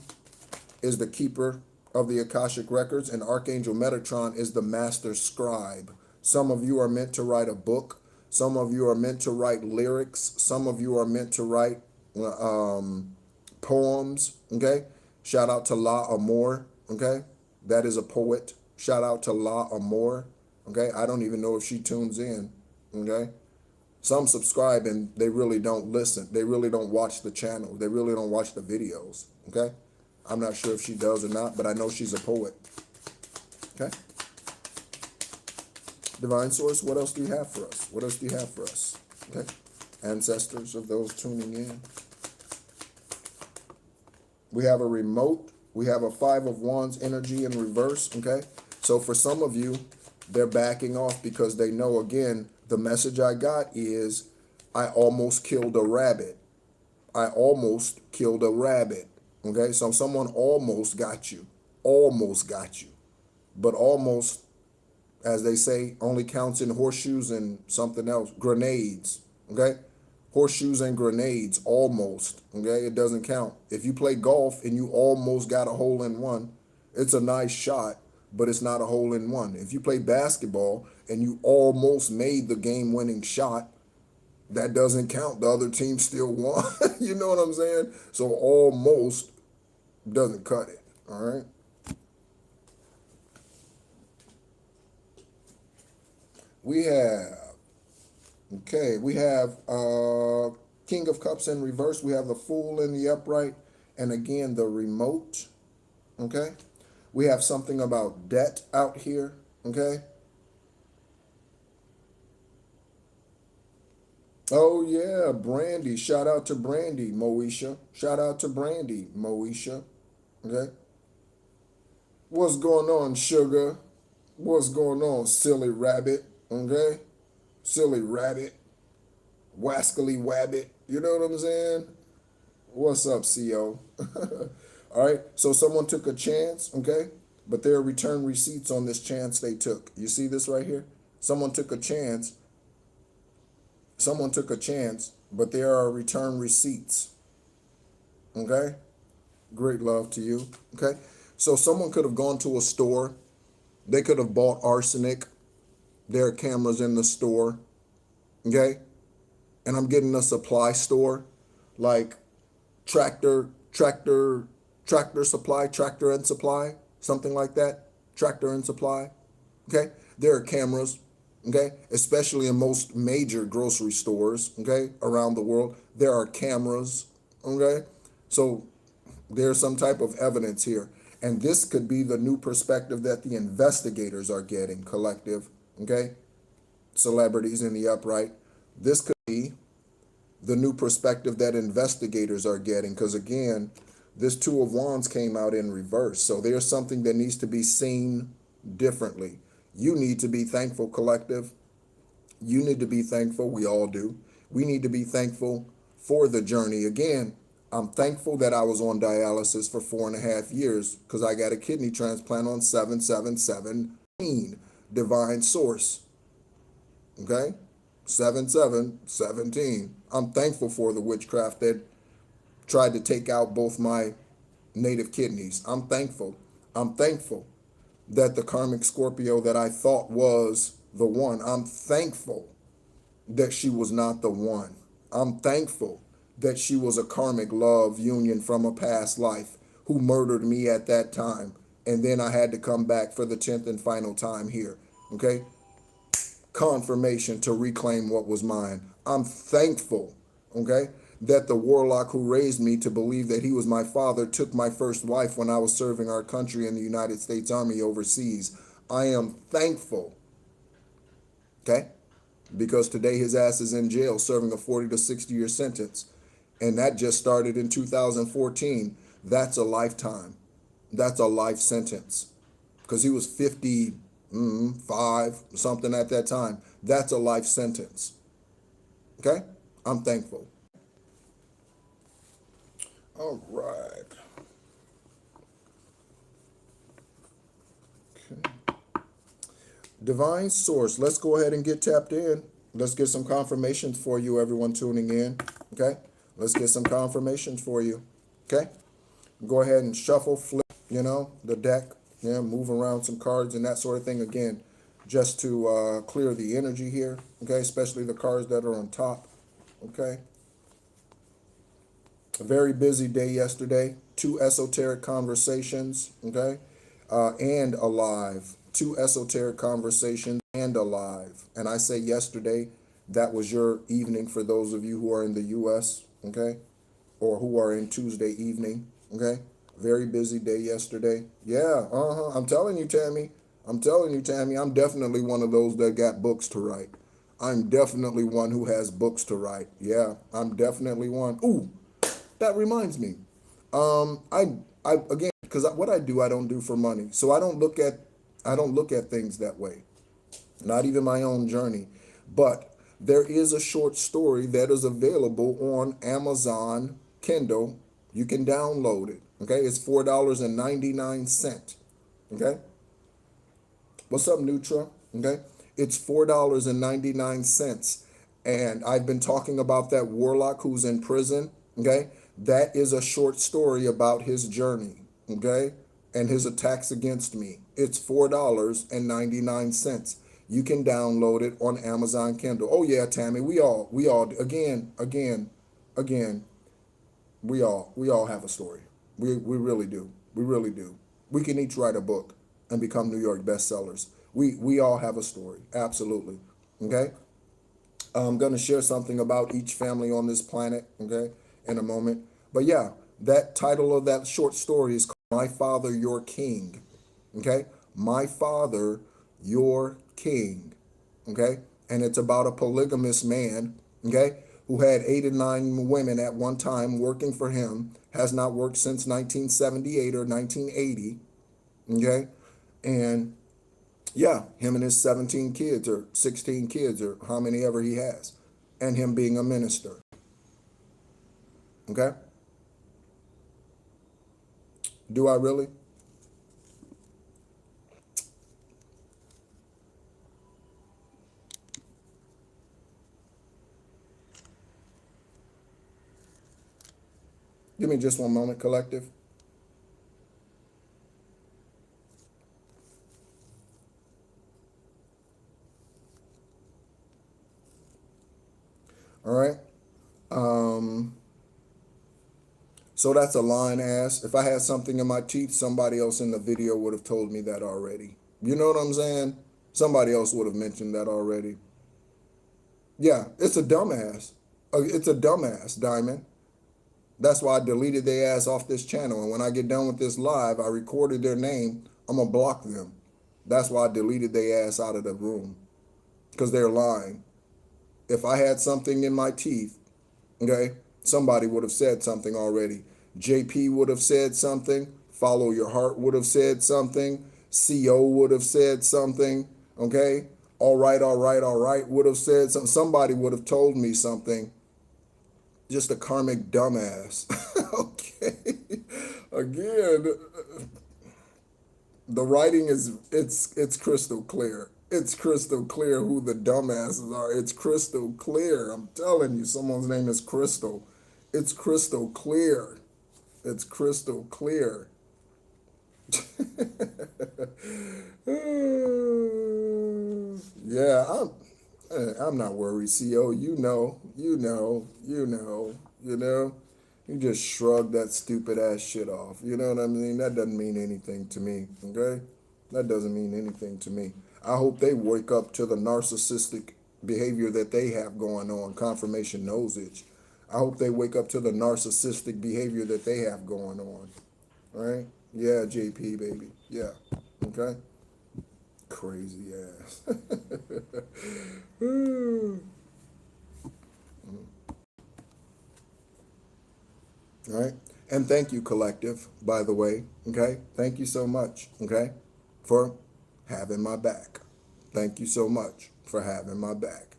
is the keeper of the Akashic records, and Archangel Metatron is the master scribe. Some of you are meant to write a book. Some of you are meant to write lyrics. Some of you are meant to write poems. Okay. Shout out to La Amor. Okay. That is a poet. Shout out to La Amor. Okay. I don't even know if she tunes in. Okay. Some subscribe and they really don't listen. They really don't watch the channel. They really don't watch the videos. Okay. I'm not sure if she does or not, but I know she's a poet. Okay. Divine Source, what else do you have for us? What else do you have for us? Okay. Ancestors of those tuning in. We have a remote. We have a Five of Wands energy in reverse. Okay. So for some of you, they're backing off because they know, again, the message I got is I almost killed a rabbit. I almost killed a rabbit. Okay. So someone almost got you. Almost got you. But almost, as they say, only counts in horseshoes and something else. Grenades. Okay. Horseshoes and grenades, almost. Okay. It doesn't count. If you play golf and you almost got a hole in one, it's a nice shot, but it's not a hole in one. If you play basketball and you almost made the game winning shot, that doesn't count. The other team still won. You know what I'm saying? So almost doesn't cut it. All right. We have, okay, we have King of Cups in reverse. We have the Fool in the upright. And again, the remote. Okay. We have something about debt out here. Okay. Oh, yeah, Brandy. Shout out to Brandy, Moesha. Shout out to Brandy, Moesha. Okay. What's going on, sugar? What's going on, silly rabbit? Okay. Silly rabbit. Wascally wabbit. You know what I'm saying? What's up, CO? All right. So someone took a chance, okay? But there are return receipts on this chance they took. You see this right here? Someone took a chance. Someone took a chance, but there are return receipts. Okay? Great love to you. Okay? So someone could have gone to a store. They could have bought arsenic. There are cameras in the store. Okay? And I'm getting a supply store like tractor supply, tractor and supply, something like that. Tractor and supply. Okay? There are cameras, okay? Especially in most major grocery stores, okay, around the world. There are cameras, okay? So there's some type of evidence here. And this could be the new perspective that the investigators are getting, collective, okay? Celebrities in the upright. This could be the new perspective that investigators are getting, because again, this Two of Wands came out in reverse. So there's something that needs to be seen differently. You need to be thankful, collective. You need to be thankful. We all do. We need to be thankful for the journey. Again, I'm thankful that I was on dialysis for 4.5 years because I got a kidney transplant on 7/7/17. Divine Source. Okay? 17. I'm thankful for the witchcraft that tried to take out both my native kidneys. I'm thankful. I'm thankful that the karmic Scorpio that I thought was the one, I'm thankful that she was not the one. I'm thankful that she was a karmic love union from a past life who murdered me at that time. And then I had to come back for the 10th and final time here. Okay? Confirmation to reclaim what was mine. I'm thankful, okay, that the warlock who raised me to believe that he was my father took my first wife when I was serving our country in the United States Army overseas. I am thankful, okay, because today his ass is in jail serving a 40 to 60-year sentence. And that just started in 2014. That's a lifetime. That's a life sentence because he was 55 something at that time. That's a life sentence. Okay? I'm thankful. All right. Okay. Divine source. Let's go ahead and get tapped in. Let's get some confirmations for you, everyone tuning in. Okay? Let's get some confirmations for you. Okay? Go ahead and shuffle, flip, the deck. Yeah, move around some cards and that sort of thing. Again, just to clear the energy here. Okay? Especially the cards that are on top. Okay? A very busy day yesterday. 2 esoteric conversations. Okay? And alive. 2 esoteric conversations and alive. And I say yesterday, that was your evening for those of you who are in the U.S., okay? Or who are in Tuesday evening, okay? Very busy day yesterday. Yeah, I'm telling you, Tammy. I'm definitely one of those that got books to write. I'm definitely one who has books to write. Yeah, I'm definitely one. Ooh, that reminds me. I again, because what I do, I don't do for money. So I don't look at things that way. Not even my own journey. But there is a short story that is available on Amazon Kindle. You can download it. Okay, it's $4.99. Okay, what's up, Nutra? Okay, it's $4.99, and I've been talking about that warlock who's in prison. Okay, that is a short story about his journey. Okay, and his attacks against me. It's $4.99. You can download it on Amazon Kindle. Oh yeah, Tammy, we all, again, we all have a story. We really do. We really do. We can each write a book and become New York bestsellers. We all have a story. Absolutely. Okay? I'm going to share something about each family on this planet, okay, in a moment. But yeah, that title of that short story is called My Father, Your King. Okay? My Father, Your King. Okay? And it's about a polygamous man, okay, who had 8 and 9 women at one time working for him, has not worked since 1978 or 1980, okay? And yeah, him and his 17 kids or 16 kids or how many ever he has, and him being a minister, okay? Do I really? Give me just one moment, collective. All right. So that's a line ass. If I had something in my teeth, somebody else in the video would have told me that already. You know what I'm saying? Somebody else would have mentioned that already. Yeah, it's a dumbass. It's a dumbass, Diamond. That's why I deleted their ass off this channel. And when I get done with this live, I recorded their name. I'm going to block them. That's why I deleted their ass out of the room. Because they're lying. If I had something in my teeth, okay, somebody would have said something already. JP would have said something. Follow Your Heart would have said something. CO would have said something. Okay? All right would have said something. Somebody would have told me something. Just a karmic dumbass. Okay. Again, the writing is it's crystal clear. It's crystal clear who the dumbasses are. It's crystal clear. I'm telling you, someone's name is Crystal. It's crystal clear. It's crystal clear. Yeah, I'm not worried, CO. You just shrug that stupid ass shit off. You know what I mean? That doesn't mean anything to me, okay? That doesn't mean anything to me. I hope they wake up to the narcissistic behavior that they have going on, confirmation nose itch. I hope they wake up to the narcissistic behavior that they have going on, right? Yeah, JP, baby. Yeah, okay? Crazy ass. All right. And thank you, collective, by the way. Okay. Thank you so much. Okay. For having my back. Thank you so much for having my back.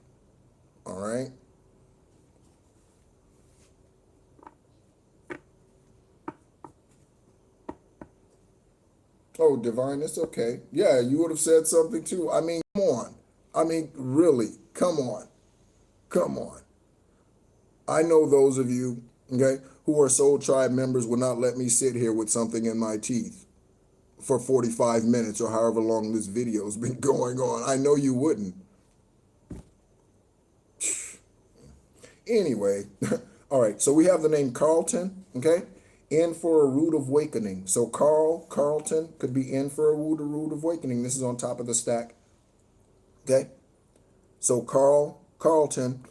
All right. Oh, Divine, it's okay. Yeah, you would have said something too. I mean, come on. I mean, really, come on. Come on. I know those of you, okay, who are Soul Tribe members will not let me sit here with something in my teeth for 45 minutes or however long this video's been going on. I know you wouldn't. Anyway, all right, so we have the name Carlton, okay? In for a Rude Awakening. So Carlton could be in for a Rude Awakening. This is on top of the stack, okay? So Carlton,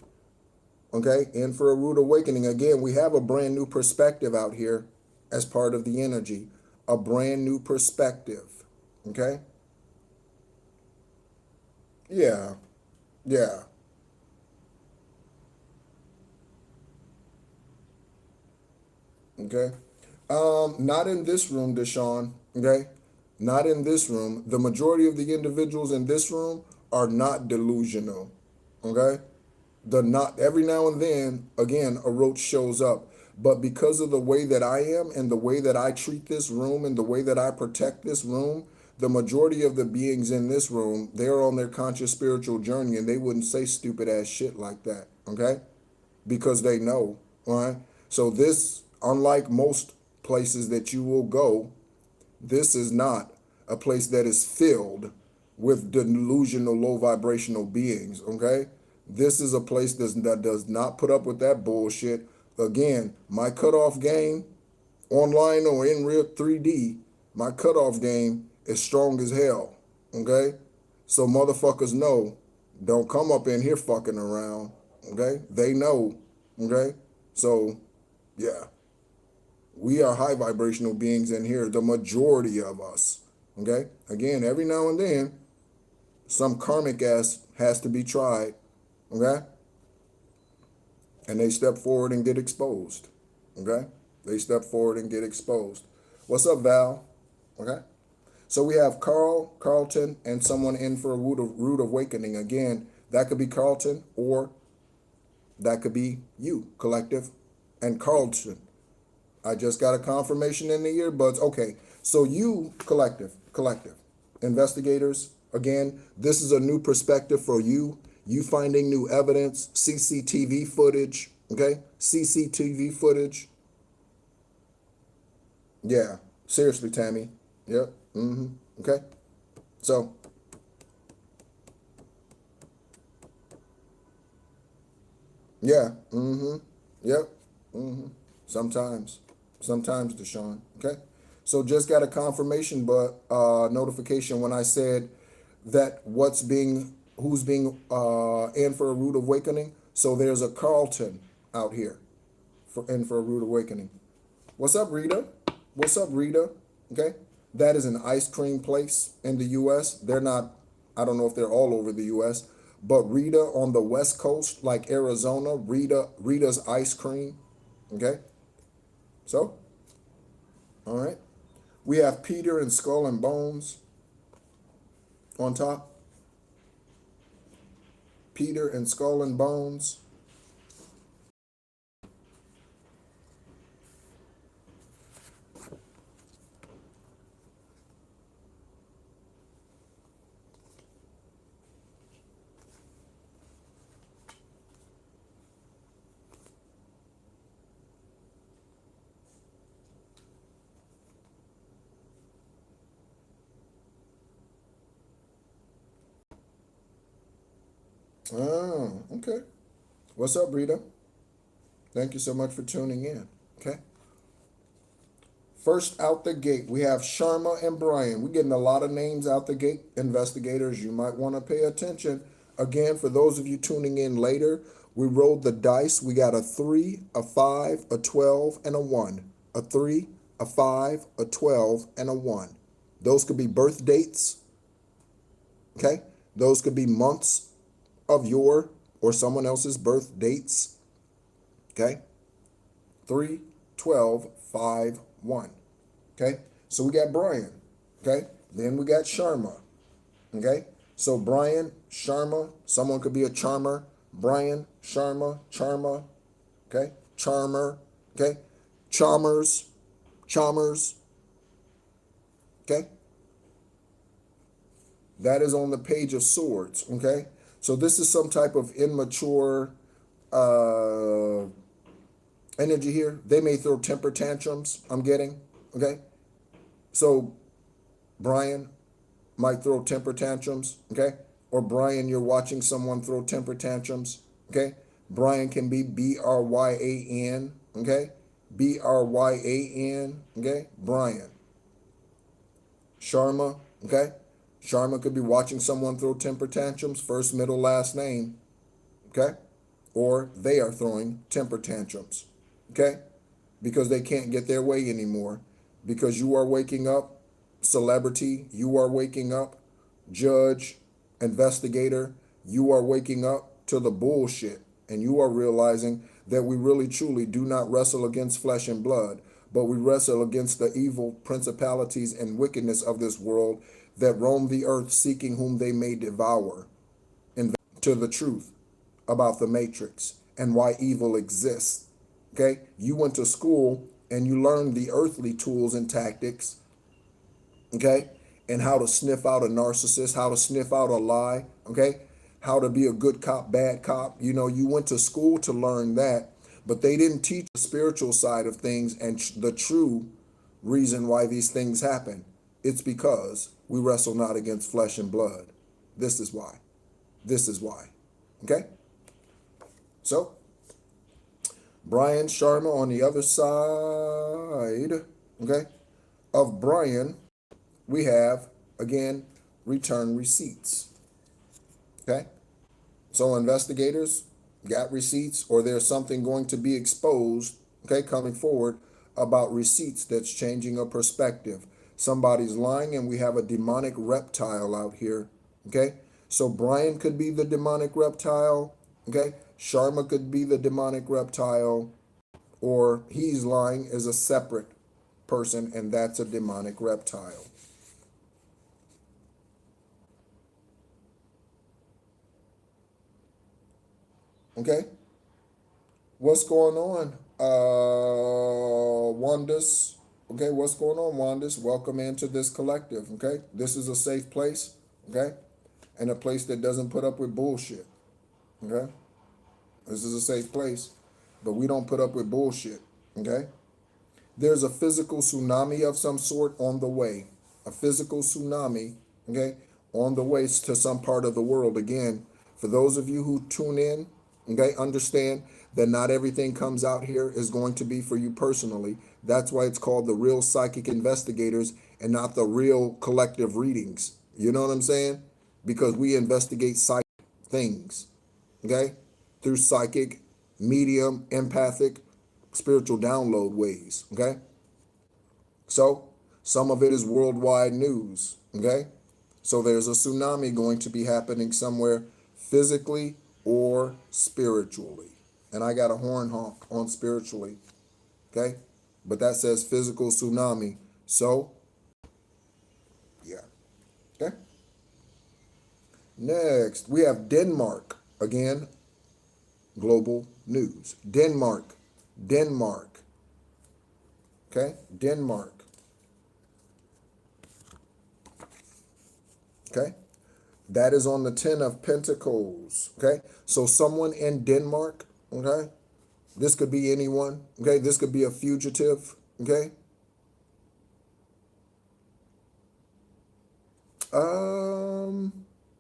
okay, in for a Rude Awakening. Again, we have a brand new perspective out here as part of the energy. A brand new perspective, okay? Yeah, yeah. Okay. Not in this room, Deshaun. Okay. Not in this room. The majority of the individuals in this room are not delusional. Okay. The not every now and then, again, a roach shows up. But because of the way that I am and the way that I treat this room and the way that I protect this room, the majority of the beings in this room, they're on their conscious spiritual journey and they wouldn't say stupid ass shit like that. Okay. Because they know, right? So this, unlike most places that you will go, this is not a place that is filled with delusional low vibrational beings, okay? This is a place that does not put up with that bullshit. Again, my cutoff game, online or in real 3D, my cutoff game is strong as hell, okay? So motherfuckers know, don't come up in here fucking around, okay? They know, okay? So, yeah, we are high vibrational beings in here, the majority of us, okay? Again, every now and then, some karmic ass has to be tried, okay? And they step forward and get exposed, okay? They step forward and get exposed. What's up, Val? Okay? So we have Carlton, and someone in for a rude awakening. Again, that could be Carlton or that could be you, collective, and Carlton. I just got a confirmation in the earbuds. Okay, so you, collective, investigators, again, this is a new perspective for you. You finding new evidence, CCTV footage, okay? CCTV footage. Yeah, seriously, Tammy. Yep, okay? So, yeah, yep, sometimes, Deshaun, okay? So just got a confirmation, but notification when I said that who's being in for a rude awakening. So there's a Carlton out here in for a rude awakening. What's up, Rita? What's up, Rita? Okay, that is an ice cream place in the U.S. They're not, I don't know if they're all over the U.S., but Rita on the West Coast, like Arizona, Rita's ice cream. Okay, so, all right. We have Peter and Skull and Bones on top. Peter and Skull and Bones. Oh, okay. What's up, Rita? Thank you so much for tuning in. Okay. First out the gate, we have Sharma and Brian. We're getting a lot of names out the gate. Investigators, you might want to pay attention. Again, for those of you tuning in later, we rolled the dice. We got a 3, a 5, a 12, and a 1. A 3, a 5, a 12, and a 1. Those could be birth dates. Okay. Those could be months of your or someone else's birth dates. Okay. 3, 12, 5, 1. Okay. So we got Brian. Okay. Then we got Sharma. Okay. So Brian, Sharma, someone could be a charmer. Brian, Sharma, Charma. Okay. Charmer. Okay. Charmers. Charmers. Okay. That is on the Page of Swords. Okay. So this is some type of immature energy here. They may throw temper tantrums, I'm getting. Okay. So Brian might throw temper tantrums. Okay. Or Brian, you're watching someone throw temper tantrums. Okay. Brian can be Bryan. Okay. Bryan. Okay. Brian. Sharma. Okay. Sharma could be watching someone throw temper tantrums, first, middle, last name. Okay. Or they are throwing temper tantrums. Okay. Because they can't get their way anymore. Because you are waking up, celebrity, you are waking up, judge, investigator, you are waking up to the bullshit. And you are realizing that we really truly do not wrestle against flesh and blood, but we wrestle against the evil principalities and wickedness of this world that roam the earth seeking whom they may devour. And to the truth about the matrix and why evil exists. Okay? You went to school and you learned the earthly tools and tactics, okay? And how to sniff out a narcissist, how to sniff out a lie, okay? How to be a good cop, bad cop. You know, you went to school to learn that, but they didn't teach the spiritual side of things and the true reason why these things happen. It's because we wrestle not against flesh and blood. This is why. This is why. Okay? So, Brian Sharma on the other side, okay, of Brian, we have, again, return receipts. Okay? So investigators got receipts, or there's something going to be exposed, okay, coming forward about receipts that's changing a perspective. Somebody's lying, and we have a demonic reptile out here. Okay? So Brian could be the demonic reptile. Okay? Sharma could be the demonic reptile, or he's lying as a separate person, and that's a demonic reptile. Okay? What's going on? Wandus. Okay, what's going on, Wandus? Welcome into this collective. Okay? This is a safe place. Okay? And a place that doesn't put up with bullshit. Okay? This is a safe place. But we don't put up with bullshit. Okay? There's a physical tsunami of some sort on the way. A physical tsunami, okay, on the way to some part of the world. Again, for those of you who tune in, okay, understand that not everything comes out here is going to be for you personally. That's why it's called the real psychic investigators and not the real collective readings. You know what I'm saying? Because we investigate psychic things, okay, through psychic, medium, empathic, spiritual download ways, okay? So some of it is worldwide news, okay? So there's a tsunami going to be happening somewhere physically or spiritually. And I got a horn honk on spiritually, okay? But that says physical tsunami. So, yeah, okay? Next, we have Denmark. Again, global news. Denmark. Denmark. Okay? Denmark. Okay? That is on the 10 of Pentacles. Okay? So someone in Denmark, okay? This could be anyone. Okay? This could be a fugitive. Okay?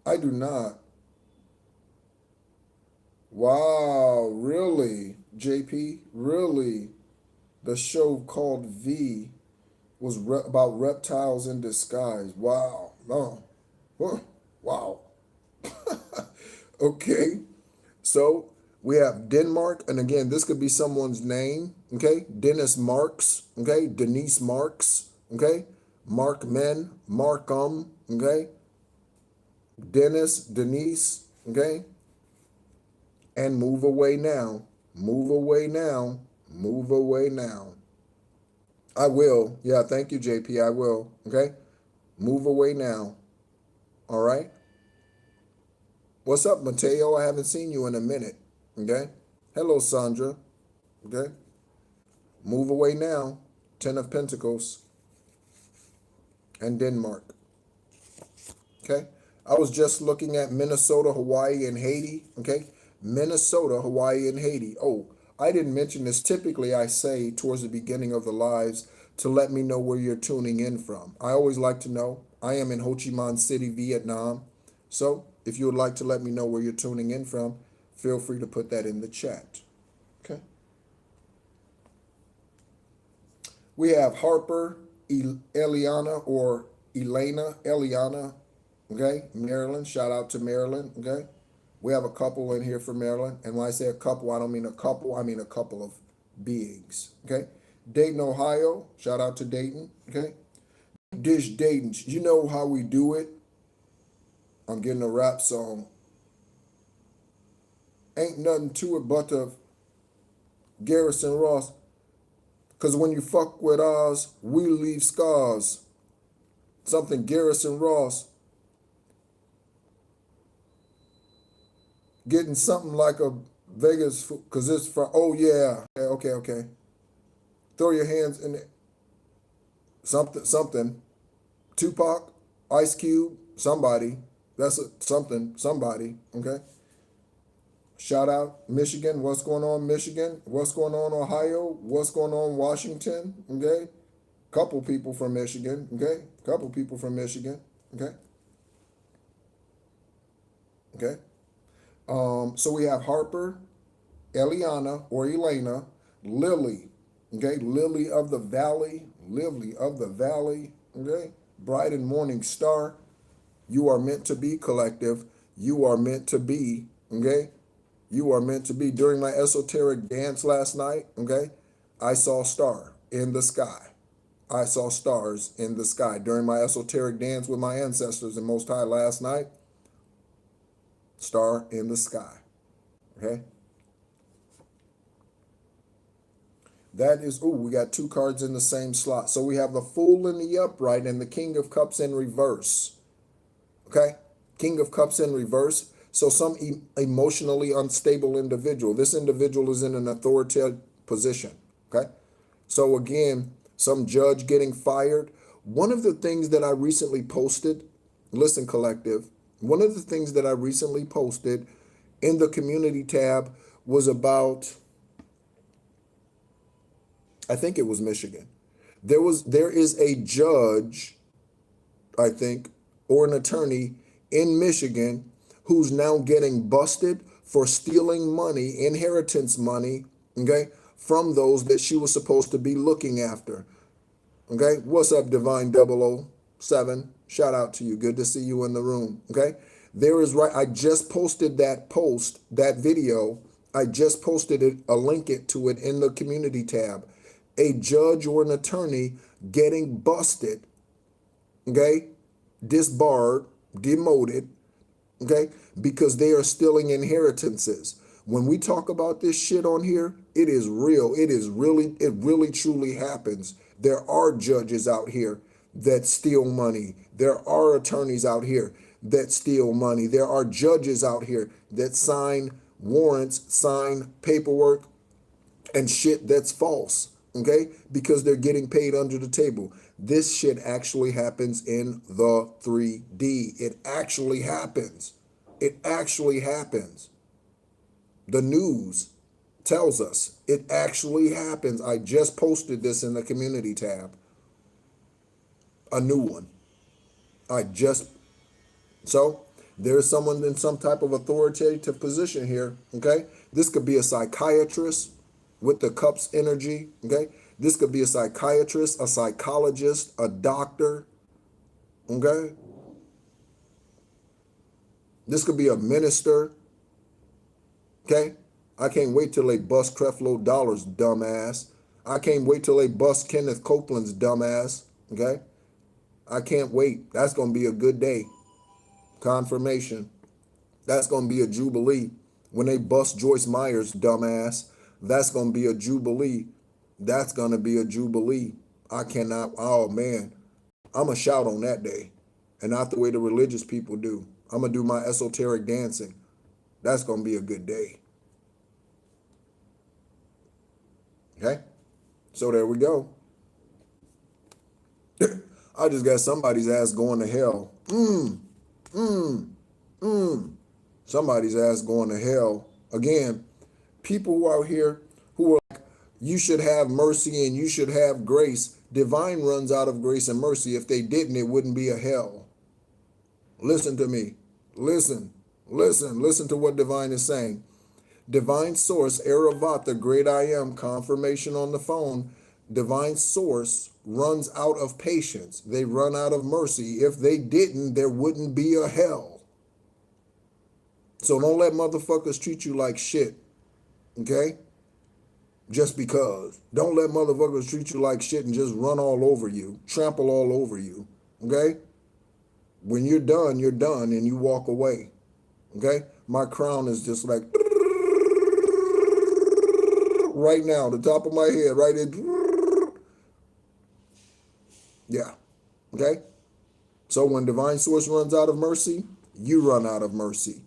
I do not. Wow, really, JP? Really? The show called V was about reptiles in disguise. Wow. No. Huh. Wow. Okay. So we have Denmark, and again, this could be someone's name. Okay. Dennis Marks. Okay. Denise Marks. Okay. Mark Men. Markham. Okay. Dennis, Denise. Okay. And move away now. Move away now. Move away now. I will. Yeah, thank you, JP. I will. Okay. Move away now. All right. What's up, Mateo? I haven't seen you in a minute. Okay. Hello, Sandra. Okay. Move away now. 10 of Pentacles and Denmark. Okay. I was just looking at Minnesota, Hawaii, and Haiti. Okay. Minnesota, Hawaii, and Haiti. Oh, I didn't mention this. Typically, I say towards the beginning of the lives to let me know where you're tuning in from. I always like to know. I am in Ho Chi Minh City, Vietnam. So if you would like to let me know where you're tuning in from, feel free to put that in the chat. Okay. We have Harper, Eliana, or Elena, Eliana. Okay. Maryland. Shout out to Maryland. Okay. We have a couple in here for Maryland. And when I say a couple, I don't mean a couple. I mean a couple of beings. Okay. Dayton, Ohio. Shout out to Dayton. Okay. Dish Dayton. You know how we do it. I'm getting a rap song. Ain't nothing to it but the Garrison Ross. Because when you fuck with ours, we leave scars. Something Garrison Ross. Getting something like a Vegas, because it's for, oh yeah. Okay. Throw your hands in it. Something. Tupac, Ice Cube, somebody. That's somebody. Okay. Shout out Michigan. What's going on, Michigan? What's going on, Ohio? What's going on, Washington? Okay. Couple people from Michigan. Okay. Couple people from Michigan. Okay. Okay. So we have Harper, Eliana or Elena, Lily. Okay. Lily of the Valley. Lily of the Valley. Okay. Bright and morning star. You are meant to be, collective. You are meant to be. Okay. You are meant to be. During my esoteric dance last night, okay, I saw a star in the sky. I saw stars in the sky. During my esoteric dance with my ancestors in Most High last night, star in the sky. Okay. That is, oh, we got two cards in the same slot. So we have the Fool in the upright and the King of Cups in reverse. Okay. King of Cups in reverse. So some emotionally unstable individual. This individual is in an authoritative position. Okay. So again, some judge getting fired. One of the things that I recently posted, listen, collective, one of the things that I recently posted in the community tab was about, I think it was Michigan. There is a judge, I think, or an attorney in Michigan who's now getting busted for stealing money, inheritance money, okay, from those that she was supposed to be looking after. Okay, what's up, Divine 007? Shout out to you. Good to see you in the room. Okay, there is right. I just posted that post, that video. I just posted it, a link to it in the community tab. A judge or an attorney getting busted, okay, disbarred, demoted, okay, because they are stealing inheritances. When we talk about this shit on here, it is real. It really truly happens. There are judges out here that steal money. There are attorneys out here that steal money. There are judges out here that sign warrants, sign paperwork and shit that's false, okay, because they're getting paid under the table. This shit actually happens in the 3D. It actually happens. It actually happens. The news tells us it actually happens. I just posted this in the community tab. A new one. So There's someone in some type of authoritative position here, okay? This could be a psychiatrist with the cups energy, okay? This could be a psychiatrist, a psychologist, a doctor, okay? This could be a minister, okay? I can't wait till they bust Creflo Dollar's dumbass. I can't wait till they bust Kenneth Copeland's dumbass, okay? I can't wait. That's going to be a good day. Confirmation. That's going to be a jubilee. When they bust Joyce Meyer's dumbass, that's going to be a jubilee. That's going to be a jubilee. I cannot, oh man, I'm going to shout on that day. And not the way the religious people do. I'm going to do my esoteric dancing. That's going to be a good day. Okay? So there we go. I just got somebody's ass going to hell. Somebody's ass going to hell. Again, people who are out here who are like, you should have mercy and you should have grace. Divine runs out of grace and mercy. If they didn't, it wouldn't be a hell. Listen to me. Listen to what divine is saying. Divine source, Eravat, the great I am, confirmation on the phone. Divine source runs out of patience. They run out of mercy. If they didn't, there wouldn't be a hell. So don't let motherfuckers treat you like shit. Okay? Just because. Don't let motherfuckers treat you like shit and just run all over you. Trample all over you. Okay? When you're done, and you walk away. Okay? My crown is just like right now, the top of my head, right in. Yeah. Okay? So when divine source runs out of mercy, you run out of mercy.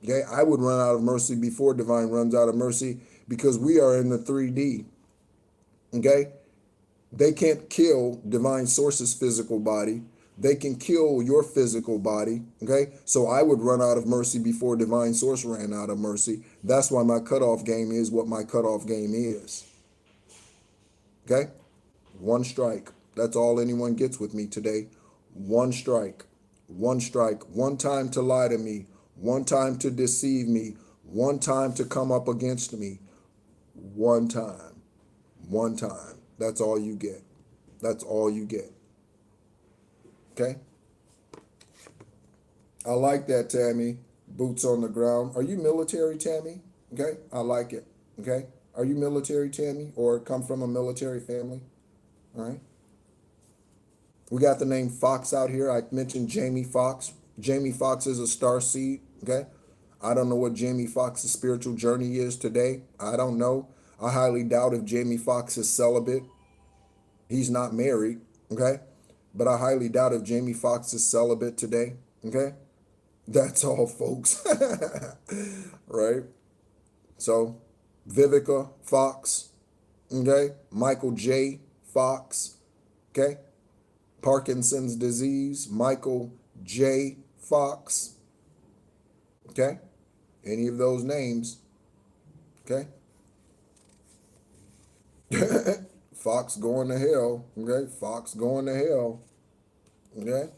Okay? I would run out of mercy before divine runs out of mercy because we are in the 3D. Okay? They can't kill divine source's physical body. They can kill your physical body, okay? So I would run out of mercy before divine source ran out of mercy. That's why my cutoff game is what my cutoff game is, okay? One strike. That's all anyone gets with me today. One strike. One strike. One time to lie to me. One time to deceive me. One time to come up against me. One time. One time. That's all you get. That's all you get. Okay? I like that, Tammy. Boots on the ground. Are you military, Tammy? Okay? I like it. Okay? Are you military, Tammy? Or come from a military family? All right? We got the name Fox out here. I mentioned Jamie Foxx. Jamie Foxx is a star seed. Okay? I don't know what Jamie Foxx's spiritual journey is today. I don't know. I highly doubt if Jamie Foxx is celibate. He's not married. Okay? But I highly doubt if Jamie Foxx is celibate today, okay? That's all, folks, right? So, Vivica Fox, okay? Michael J. Fox, okay? Parkinson's disease, Michael J. Fox, okay? Any of those names, okay? Fox going to hell, okay? Fox going to hell, okay?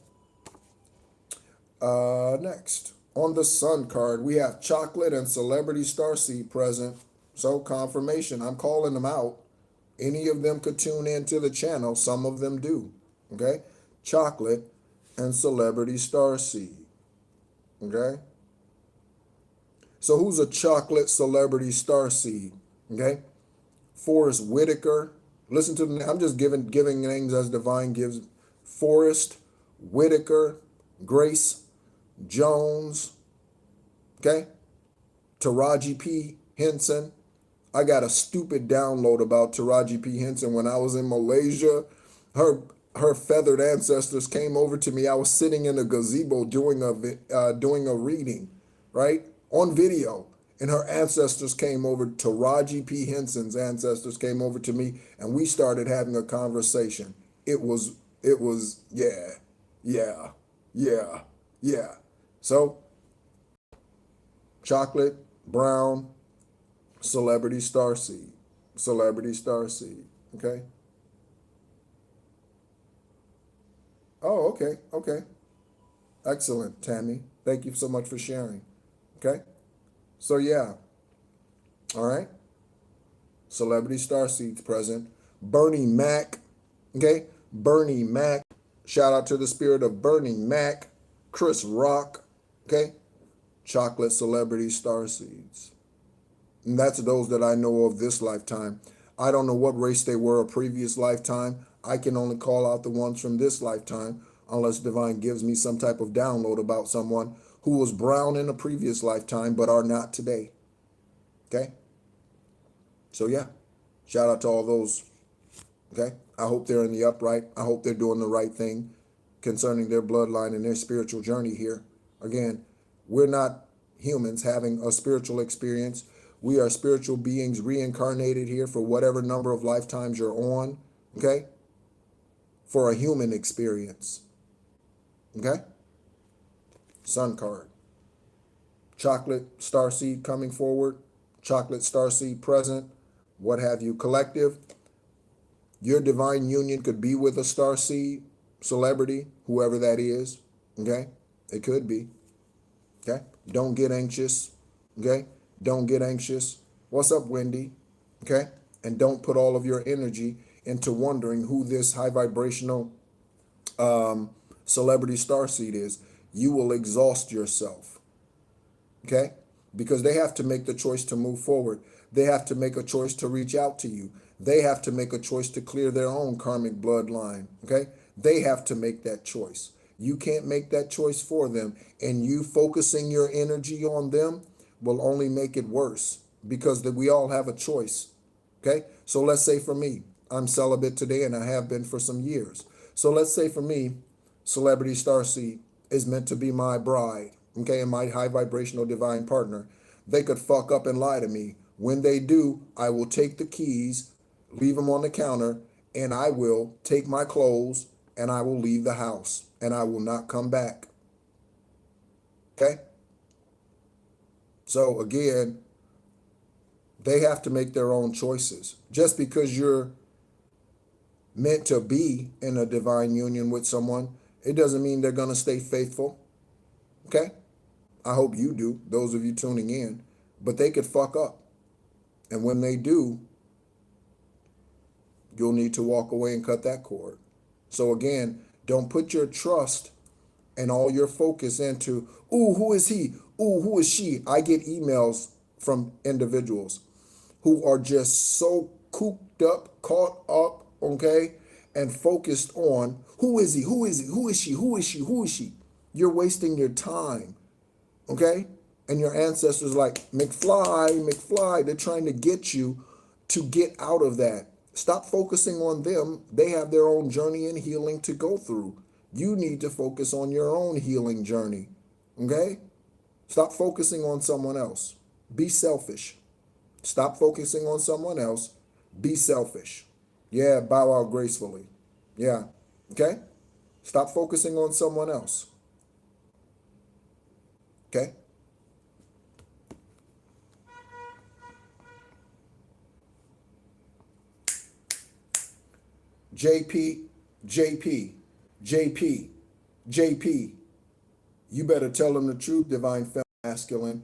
Next, on the Sun card, we have Chocolate and Celebrity Starseed present. So confirmation, I'm calling them out. Any of them could tune into the channel. Some of them do, okay? Chocolate and Celebrity Starseed, okay? So who's a Chocolate Celebrity Starseed, okay? Forrest Whitaker. Listen to the, I'm just giving names as divine gives. Forrest Whitaker, Grace Jones, okay? Taraji P. Henson. I got a stupid download about Taraji P. Henson when I was in Malaysia. Her feathered ancestors came over to me. I was sitting in a gazebo doing a reading, right? On video. And her ancestors came over, Taraji P. Henson's ancestors came over to me, and we started having a conversation. It was, yeah. So, Chocolate, Brown, Celebrity Starseed, okay? Oh, okay. Excellent, Tammy. Thank you so much for sharing. Okay. So yeah. All right. Celebrity starseeds present. Bernie Mac. Okay. Bernie Mac. Shout out to the spirit of Bernie Mac. Chris Rock. Okay. Chocolate celebrity starseeds. And that's those that I know of this lifetime. I don't know what race they were a previous lifetime. I can only call out the ones from this lifetime unless Divine gives me some type of download about someone who was brown in a previous lifetime but are not today. Okay? So yeah, shout out to all those. Okay? I hope they're in the upright. I hope they're doing the right thing concerning their bloodline and their spiritual journey here. Again, we're not humans having a spiritual experience. We are spiritual beings reincarnated here for whatever number of lifetimes you're on, okay? For a human experience, okay? Sun card. Chocolate starseed coming forward. Chocolate starseed present. What have you. Collective. Your divine union could be with a starseed celebrity, whoever that is, okay? It could be, okay? Don't get anxious, okay? Don't get anxious. What's up, Wendy? Okay? And don't put all of your energy into wondering who this high vibrational celebrity starseed is. You will exhaust yourself. Okay? Because they have to make the choice to move forward. They have to make a choice to reach out to you. They have to make a choice to clear their own karmic bloodline. Okay? They have to make that choice. You can't make that choice for them. And you focusing your energy on them will only make it worse because we all have a choice. Okay? So let's say for me, I'm celibate today and I have been for some years. So let's say for me, celebrity starseed is meant to be my bride, okay, and my high vibrational divine partner. They could fuck up and lie to me. When they do, I will take the keys, leave them on the counter, and I will take my clothes and I will leave the house and I will not come back. Okay? So again, they have to make their own choices. Just because you're meant to be in a divine union with someone, it doesn't mean they're going to stay faithful. Okay? I hope you do, those of you tuning in. But they could fuck up. And when they do, you'll need to walk away and cut that cord. So again, don't put your trust and all your focus into, ooh, who is he? Ooh, who is she? I get emails from individuals who are just so cooped up, caught up, okay, and focused on who is he? Who is he? Who is she? Who is she? Who is she? You're wasting your time, okay? And your ancestors like, McFly, McFly, they're trying to get you to get out of that. Stop focusing on them. They have their own journey and healing to go through. You need to focus on your own healing journey, okay? Stop focusing on someone else. Be selfish. Stop focusing on someone else. Be selfish. Yeah, bow out gracefully. Yeah, okay? Stop focusing on someone else. Okay? JP, JP, JP, JP. You better tell them the truth, divine feminine, masculine,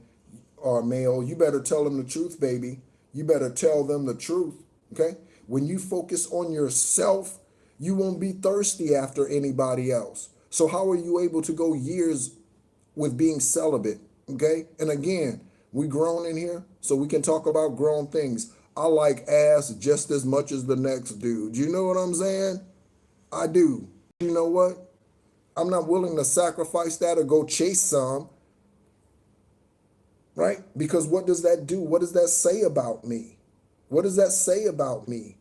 or male. You better tell them the truth, baby. You better tell them the truth, okay? When you focus on yourself, you won't be thirsty after anybody else. So how are you able to go years with being celibate, okay? And again, we grown in here, so we can talk about grown things. I like ass just as much as the next dude. You know what I'm saying? I do. You know what? I'm not willing to sacrifice that or go chase some, right? Because what does that do? What does that say about me? What does that say about me?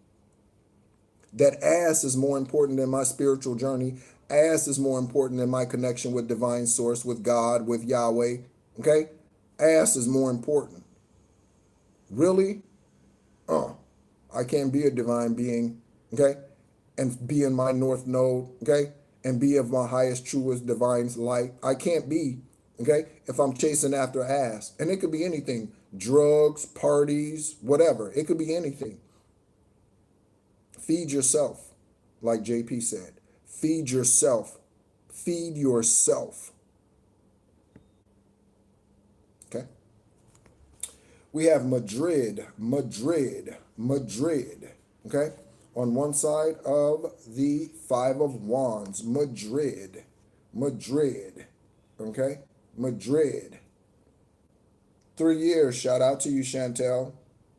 That ass is more important than my spiritual journey. Ass is more important than my connection with divine source, with God, with Yahweh, okay? Ass is more important. Really? I can't be a divine being, okay? And be in my north node, okay? And be of my highest, truest, divine light. I can't be, okay? If I'm chasing after ass. And it could be anything. Drugs, parties, whatever. It could be anything. Feed yourself, like JP said. Feed yourself. Feed yourself. We have Madrid, Madrid, Madrid, okay? On one side of the Five of Wands, Madrid, Madrid, okay? Madrid. 3 years, shout out to you, Chantel.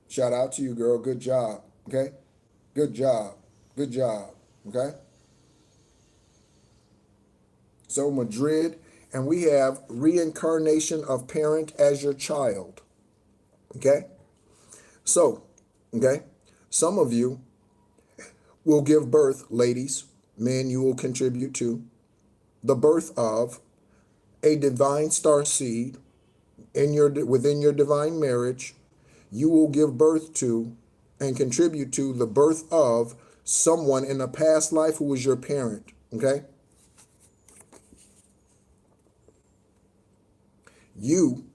Shout out to you, girl, good job, okay? Good job, good job, okay? So Madrid, and we have reincarnation of parent as your child, okay? So, okay, some of you will give birth, ladies, men, you will contribute to the birth of a divine star seed within your divine marriage. You will give birth to and contribute to the birth of someone in a past life who was your parent, okay? You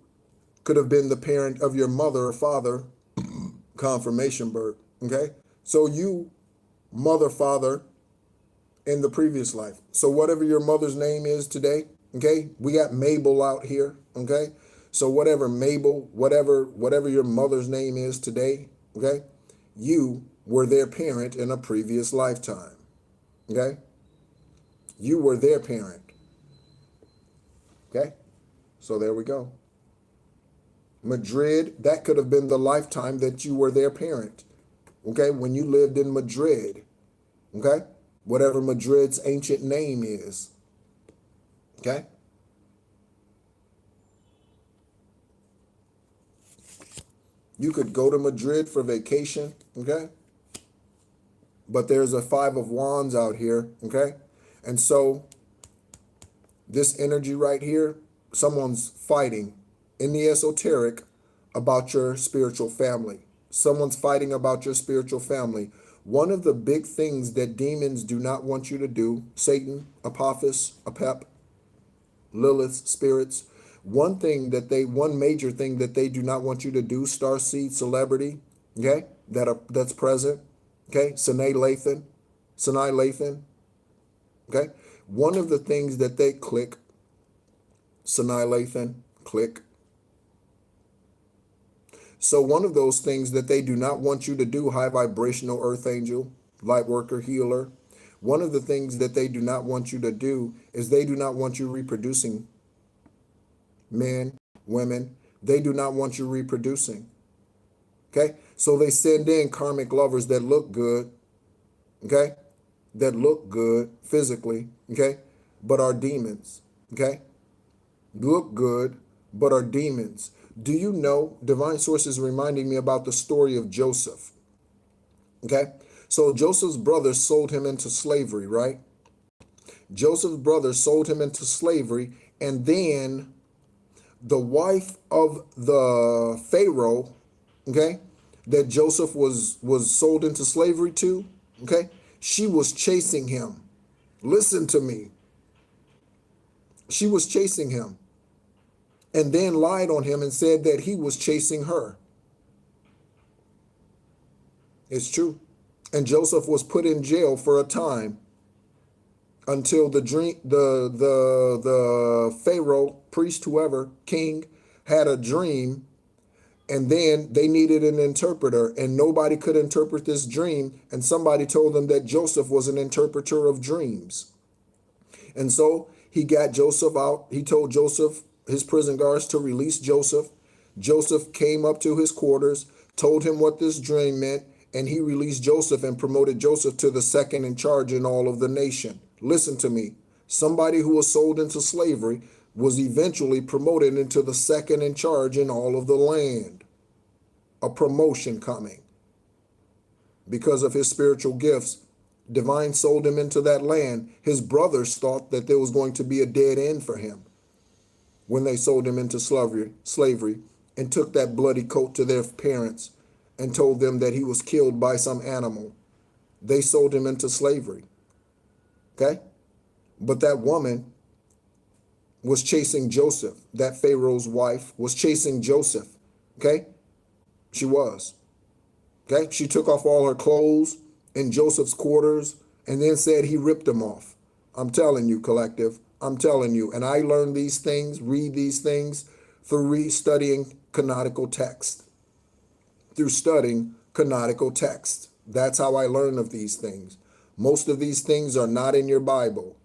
could have been the parent of your mother or father, confirmation birth, okay? So you, mother, father, in the previous life. So whatever your mother's name is today, okay? We got Mabel out here, okay? So whatever Mabel, whatever your mother's name is today, okay? You were their parent in a previous lifetime, okay? You were their parent, okay? So there we go. Madrid, that could have been the lifetime that you were their parent, okay? When you lived in Madrid, okay? Whatever Madrid's ancient name is, okay? You could go to Madrid for vacation, okay? But there's a Five of Wands out here, okay? And so this energy right here, someone's fighting in the esoteric about your spiritual family. Someone's fighting about your spiritual family. One of the big things that demons do not want you to do, Satan, Apophis, Apep, Lilith, spirits, one major thing that they do not want you to do, starseed, celebrity, okay, that's present, okay, Sinai Lathan, okay, one of the things that they click, Sinai Lathan, click. So one of those things that they do not want you to do, high vibrational earth angel, light worker, healer, one of the things that they do not want you to do is they do not want you reproducing. Men, women, they do not want you reproducing. Okay? So they send in karmic lovers that look good, okay? That look good physically, okay? But are demons, okay? Look good, but are demons. Do you know, Divine Source is reminding me about the story of Joseph, okay? So Joseph's brothers sold him into slavery, right? Joseph's brothers sold him into slavery, and then the wife of the Pharaoh, okay, that Joseph was sold into slavery to, okay, she was chasing him. Listen to me. She was chasing him and then lied on him and said that he was chasing her. It's true. And Joseph was put in jail for a time until the Pharaoh, priest, whoever, king, had a dream, and then they needed an interpreter, and nobody could interpret this dream, and somebody told them that Joseph was an interpreter of dreams. And so he got Joseph out. He told Joseph, his prison guards, to release Joseph. Joseph came up to his quarters, told him what this dream meant, and he released Joseph and promoted Joseph to the second in charge in all of the nation. Listen to me. Somebody who was sold into slavery was eventually promoted into the second in charge in all of the land. A promotion coming. Because of his spiritual gifts, Divine sold him into that land. His brothers thought that there was going to be a dead end for him when they sold him into slavery and took that bloody coat to their parents and told them that he was killed by some animal. They sold him into slavery. Okay? But that woman was chasing Joseph. That Pharaoh's wife was chasing Joseph. Okay? She was. Okay? She took off all her clothes in Joseph's quarters and then said he ripped them off. I'm telling you, collective. I'm telling you. And I learned these things, read these things through studying canonical text. through studying canonical texts. That's how I learn of these things. Most of these things are not in your Bible.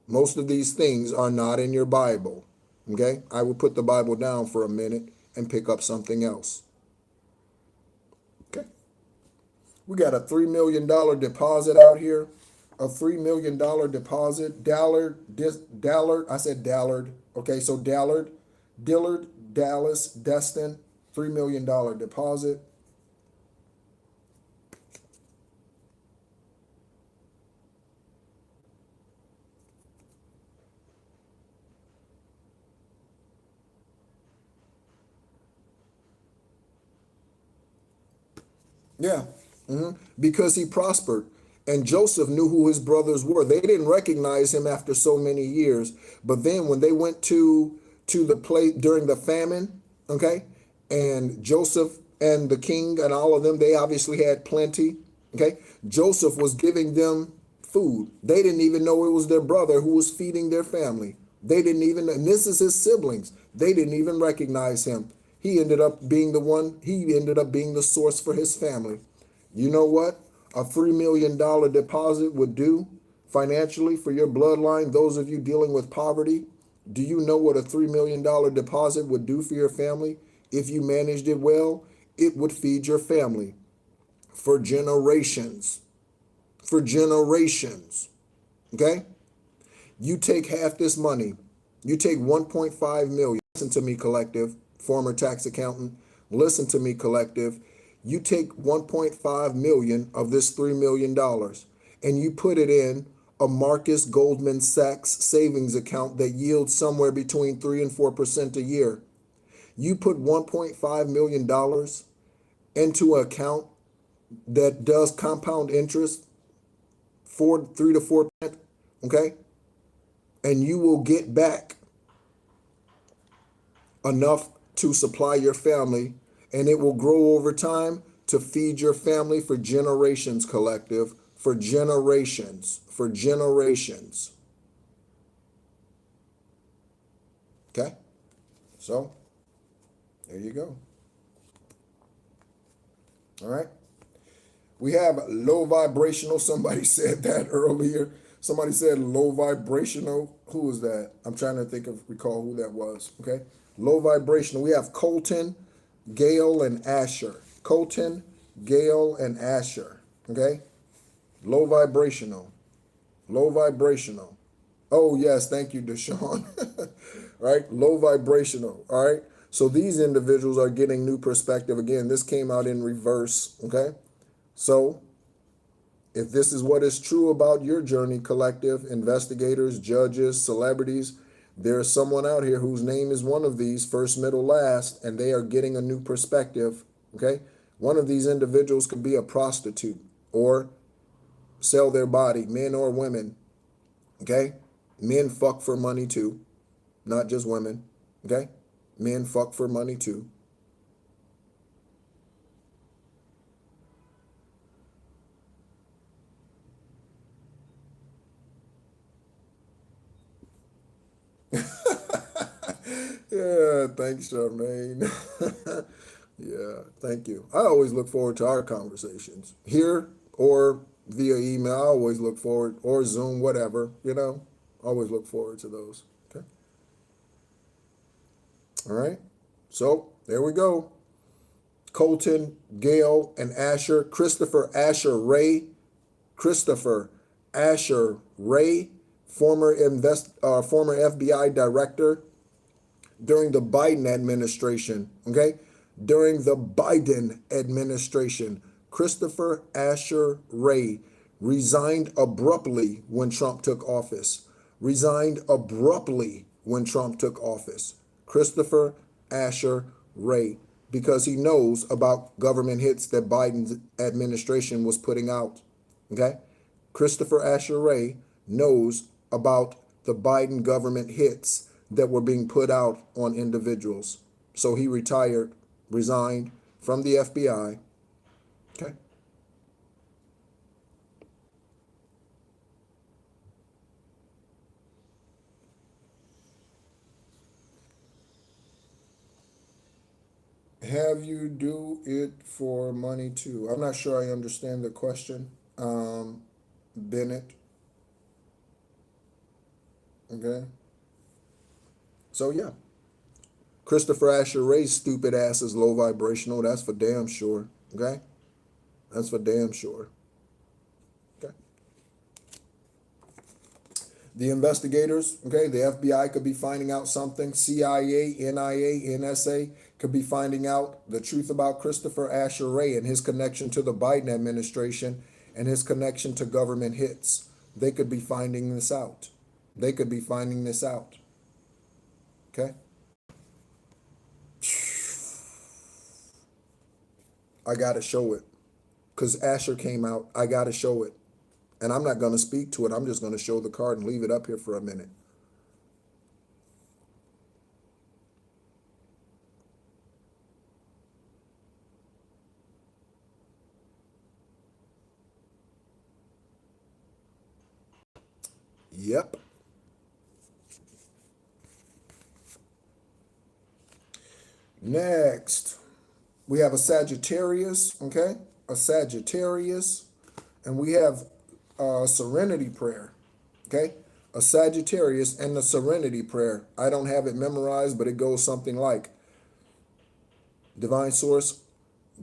Most of these things are not in your Bible. Okay? I will put the Bible down for a minute and pick up something else. Okay? We got a $3 million deposit out here. A $3 million deposit. Dallard, I said Dallard. Okay, so Dillard, Dallas, Destin, $3 million deposit. Yeah, because he prospered. And Joseph knew who his brothers were. They didn't recognize him after so many years. But then when they went to the place during the famine, okay, and Joseph and the king and all of them, they obviously had plenty. Okay, Joseph was giving them food. They didn't even know it was their brother who was feeding their family. They didn't even, and this is his siblings. They didn't even recognize him. He ended up being the one, he ended up being the source for his family. You know what a $3 million deposit would do financially for your bloodline? Those of you dealing with poverty, do you know what a $3 million deposit would do for your family? If you managed it well, it would feed your family for generations. For generations. Okay? You take half this money. You take 1.5 million. Listen to me, collective, former tax accountant. Listen to me, collective. You take 1.5 million of this $3 million and you put it in a Marcus Goldman Sachs savings account that yields somewhere between 3 and 4% a year. You put $1.5 million into an account that does compound interest 3 to 4%, okay? And you will get back enough to supply your family, and it will grow over time to feed your family for generations, collective, for generations, for generations. Okay? So, there you go. All right? We have low vibrational. Somebody said that earlier. Somebody said low vibrational. Who was that? I'm trying to recall who that was. Okay? Low vibrational. We have Colton, Gail, and Asher. Colton, Gail, and Asher. Okay? Low vibrational. Low vibrational. Oh, yes. Thank you, Deshaun. Right? Low vibrational. All right? So these individuals are getting new perspective. Again, this came out in reverse. Okay? So if this is what is true about your journey, collective, investigators, judges, celebrities, there is someone out here whose name is one of these, first, middle, last, and they are getting a new perspective, okay? One of these individuals could be a prostitute or sell their body, men or women, okay? Men fuck for money too, not just women, okay? Men fuck for money too. Yeah, thanks, Charmaine. Yeah, thank you. I always look forward to our conversations here or via email. I always look forward, or Zoom, whatever, always look forward to those. Okay. All right. So there we go. Colton, Gail, and Asher. Christopher Asher Ray. Christopher Asher Ray, former FBI director during the Biden administration, okay? During the Biden administration, Christopher Asher Ray resigned abruptly when Trump took office. Resigned abruptly when Trump took office. Christopher Asher Ray, because he knows about government hits that Biden's administration was putting out, okay? Christopher Asher Ray knows about the Biden government hits that were being put out on individuals. So he resigned from the FBI. Okay. Have you do it for money too? I'm not sure I understand the question, Bennett. Okay. So yeah, Christopher Asher Ray's stupid ass is low vibrational. That's for damn sure. Okay. That's for damn sure. Okay. The investigators, okay, the FBI could be finding out something. CIA, NIA, NSA could be finding out the truth about Christopher Asher Ray and his connection to the Biden administration and his connection to government hits. They could be finding this out. They could be finding this out. Okay? I got to show it. Because Asher came out. I got to show it. And I'm not going to speak to it. I'm just going to show the card and leave it up here for a minute. Yep. Next, we have a Sagittarius, okay? A Sagittarius. And we have a Serenity prayer, okay? A Sagittarius and the Serenity prayer. I don't have it memorized, but it goes something like, Divine Source,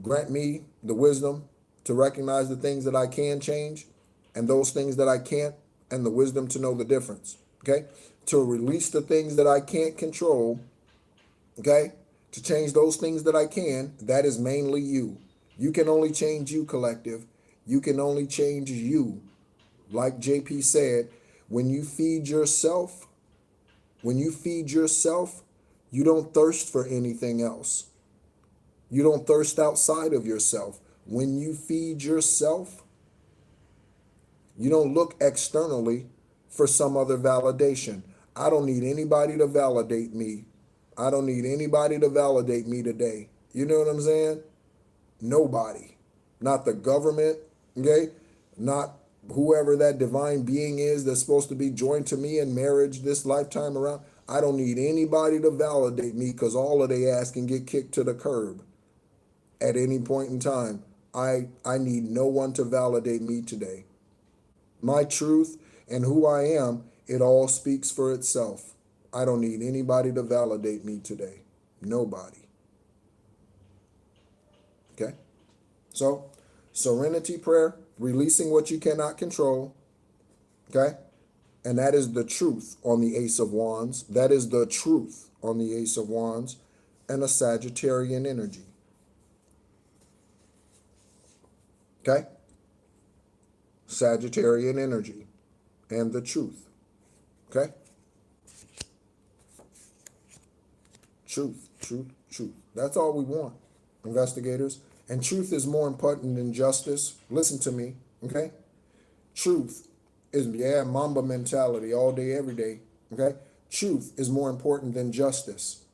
grant me the wisdom to recognize the things that I can change and those things that I can't, and the wisdom to know the difference, okay? To release the things that I can't control, okay? To change those things that I can, that is mainly you. You can only change you, collective. You can only change you. Like JP said, when you feed yourself, you don't thirst for anything else. You don't thirst outside of yourself. When you feed yourself, you don't look externally for some other validation. I don't need anybody to validate me. I don't need anybody to validate me today. You know what I'm saying? Nobody. Not the government, okay? Not whoever that divine being is that's supposed to be joined to me in marriage this lifetime around. I don't need anybody to validate me because all of they ass can get kicked to the curb at any point in time. I need no one to validate me today. My truth and who I am, it all speaks for itself. I don't need anybody to validate me today. Nobody. Okay? So, Serenity prayer, releasing what you cannot control. Okay? And that is the truth on the Ace of Wands. That is the truth on the Ace of Wands. And a Sagittarian energy. Okay? Sagittarian energy and the truth. Okay? Truth, truth, truth. That's all we want, investigators. And truth is more important than justice. Listen to me, okay? Truth is, yeah, Mamba mentality all day, every day, okay? Truth is more important than justice,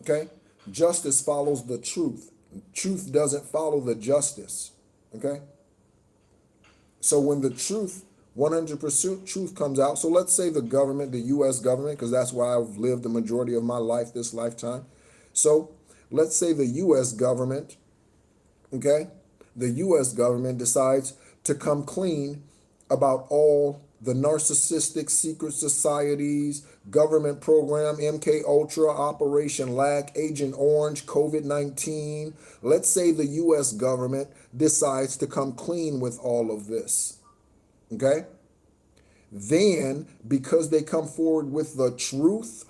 okay? Justice follows the truth. Truth doesn't follow the justice, okay? So when the truth, 100% truth comes out, so let's say the government, the U.S. government, because that's where I've lived the majority of my life this lifetime. So let's say the U.S. government, okay, the U.S. government decides to come clean about all the narcissistic secret societies, government program, MK Ultra, Operation LAC, Agent Orange, COVID-19. Let's say the U.S. government decides to come clean with all of this, okay? Then, because they come forward with the truth,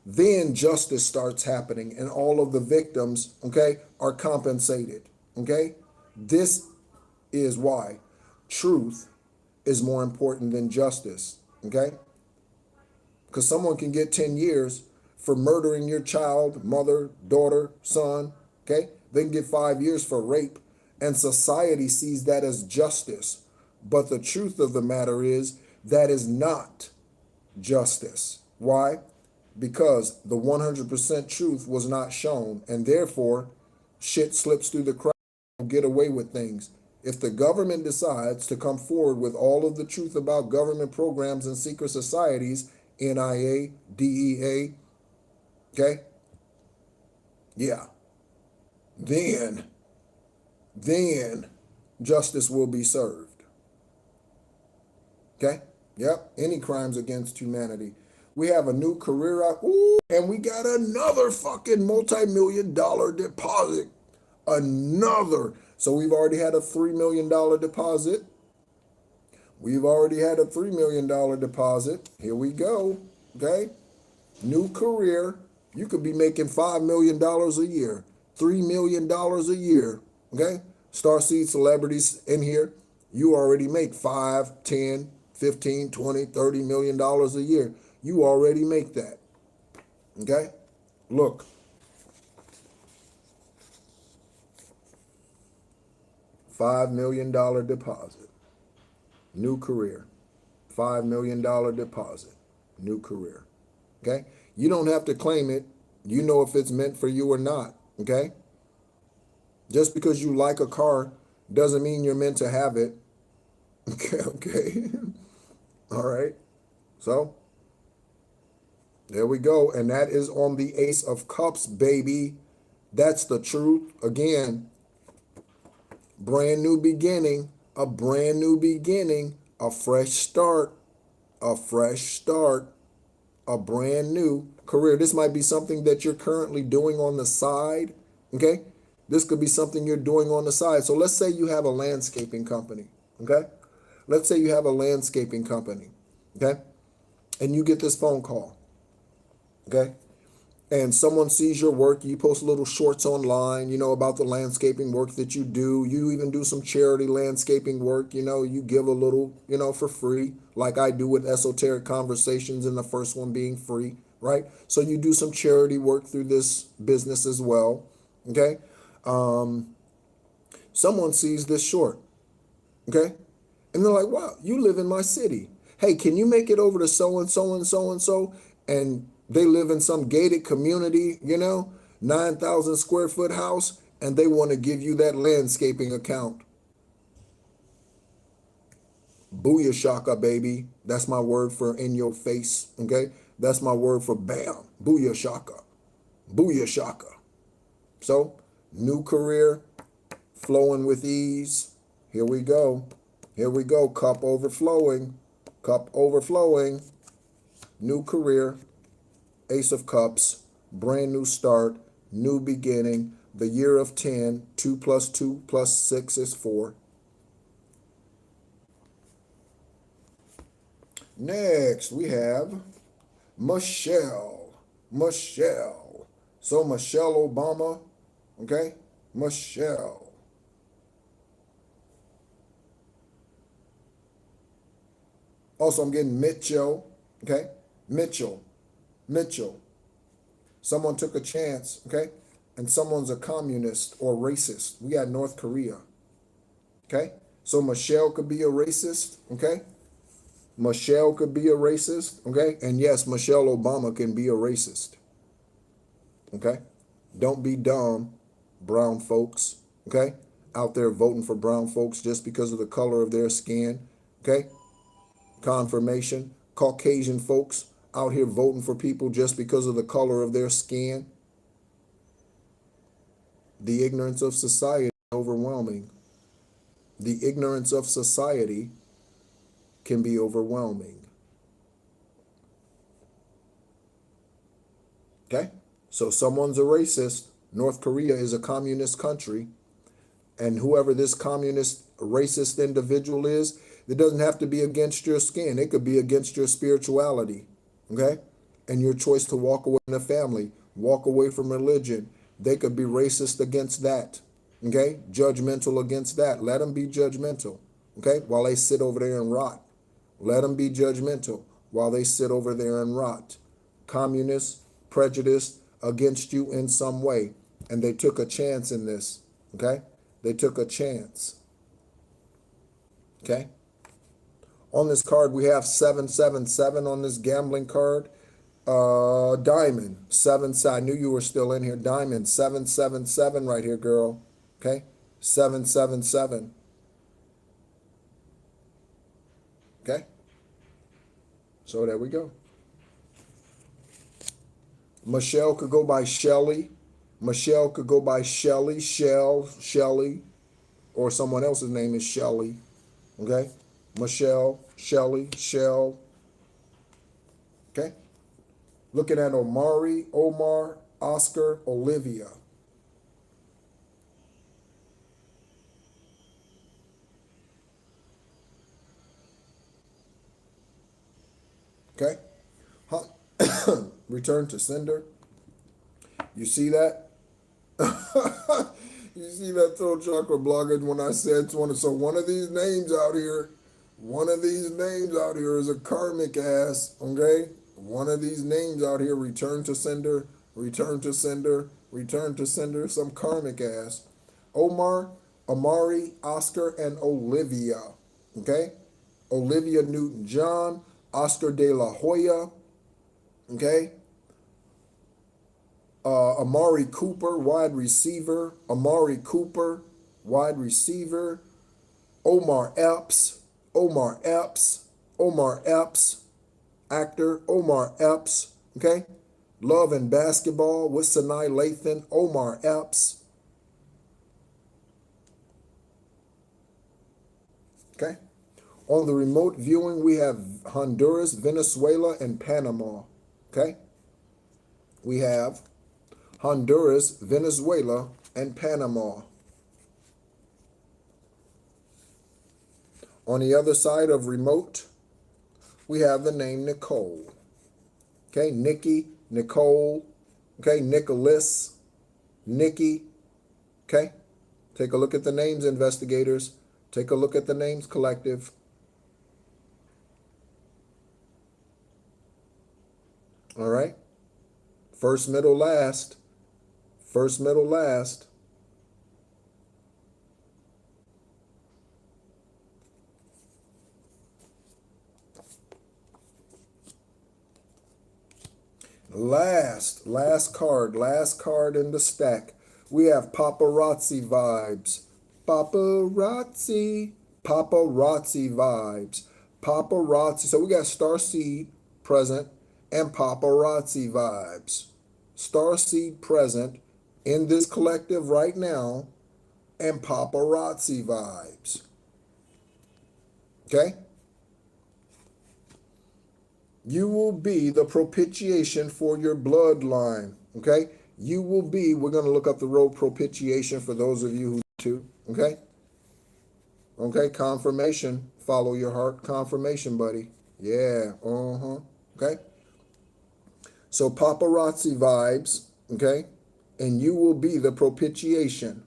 then justice starts happening and all of the victims, okay, are compensated, okay? This is why truth is more important than justice, okay? Because someone can get 10 years for murdering your child, mother, daughter, son, okay? They can get 5 years for rape, and society sees that as justice. But the truth of the matter is that is not justice. Why? Because the 100% truth was not shown, and therefore shit slips through the cracks and get away with things. If the government decides to come forward with all of the truth about government programs and secret societies, NIA, DEA, okay? Yeah, then justice will be served. Okay? Yep. Any crimes against humanity. We have a new career out. Ooh, and we got another fucking multi-million-dollar deposit. Another. So we've already had a $3 million deposit. We've already had a $3 million deposit. Here we go. Okay? New career. You could be making $5 million a year, $3 million a year. Okay? Starseed celebrities in here. You already make 5, 10, 15, 20, $30 million a year. You already make that. Okay? Look. $5 million deposit. New career. $5 million deposit. New career. Okay? You don't have to claim it. You know if it's meant for you or not. Okay? Just because you like a car doesn't mean you're meant to have it. Okay. All right. So, there we go. And that is on the Ace of Cups, baby. That's the truth. Again, brand new beginning, a brand new beginning, a fresh start, a fresh start, a brand new career. This might be something that you're currently doing on the side. Okay. This could be something you're doing on the side. So let's say you have a landscaping company. Okay. Let's say you have a landscaping company. Okay. And you get this phone call. Okay. And someone sees your work. You post little shorts online, about the landscaping work that you do. You even do some charity landscaping work. You give a little, for free, like I do with Esoteric Conversations, and the first one being free, right? So you do some charity work through this business as well. Okay. Someone sees this short. Okay. And they're like, wow, you live in my city. Hey, can you make it over to so-and-so and so-and-so? And they live in some gated community, 9,000 square foot house, and they want to give you that landscaping account. Booyah baby. That's my word for in your face, okay? That's my word for bam. Booyah shaka. So, new career, flowing with ease. Here we go. Cup overflowing. New career. Ace of Cups, brand new start, new beginning, the year of 10, 2 plus 2 plus 6 is 4. Next, we have Michelle. So Michelle Obama, okay? Michelle. Also, I'm getting Mitchell, okay? Mitchell. Someone took a chance, okay? And someone's a communist or racist. We got North Korea, okay? So Michelle could be a racist, okay? Michelle could be a racist, okay? And yes, Michelle Obama can be a racist, okay? Don't be dumb, brown folks, okay? Out there voting for brown folks just because of the color of their skin, okay? Confirmation. Caucasian folks out here voting for people just because of the color of their skin. The ignorance of society is overwhelming. The ignorance of society can be overwhelming. Okay? So someone's a racist. North Korea is a communist country. And whoever this communist racist individual is, it doesn't have to be against your skin. It could be against your spirituality. Okay? And your choice to walk away from the family, walk away from religion. They could be racist against that. Okay? Judgmental against that. Let them be judgmental. Okay? While they sit over there and rot. Let them be judgmental while they sit over there and rot. Communist, prejudiced against you in some way. And they took a chance in this. Okay? They took a chance. Okay? On this card, we have 777 on this gambling card. Diamond, 7, I knew you were still in here. Diamond, 777 right here, girl. Okay? 777. Okay? So there we go. Michelle could go by Shelly. Michelle could go by Shelly, Shelly, or someone else's name is Shelly. Okay? Michelle, Shelly, Shell. Okay? Looking at Omari, Omar, Oscar, Olivia. Okay? Return to sender. You see that? You see that throat chakra blogger when I said so one of these names out here, is a karmic ass, okay? One of these names out here, return to sender, return to sender, return to sender, some karmic ass. Omar, Amari, Oscar, and Olivia, okay? Olivia Newton-John, Oscar de la Hoya, okay? Amari Cooper, wide receiver. Amari Cooper, wide receiver. Omar Epps, Omar Epps, Omar Epps, actor. Omar Epps, okay? Love and Basketball with Sanai Lathan. Omar Epps, okay? On the remote viewing, we have Honduras, Venezuela, and Panama, okay? We have Honduras, Venezuela, and Panama. On the other side of remote, we have the name Nicole. Okay, Nikki, Nicole, okay, Nicholas, Nikki, okay? Take a look at the names, investigators. Take a look at the names, collective. All right? First, middle, last. First, middle, last. Last card in the stack. We have paparazzi vibes. Paparazzi vibes. Paparazzi. So we got Starseed present and paparazzi vibes. Starseed present in this collective right now and paparazzi vibes. Okay? You will be the propitiation for your bloodline. Okay? You will be, we're going to look up the word propitiation for those of you who do. Okay? Okay, confirmation. Follow your heart. Confirmation, buddy. Yeah. Okay? So paparazzi vibes. Okay? And you will be the propitiation.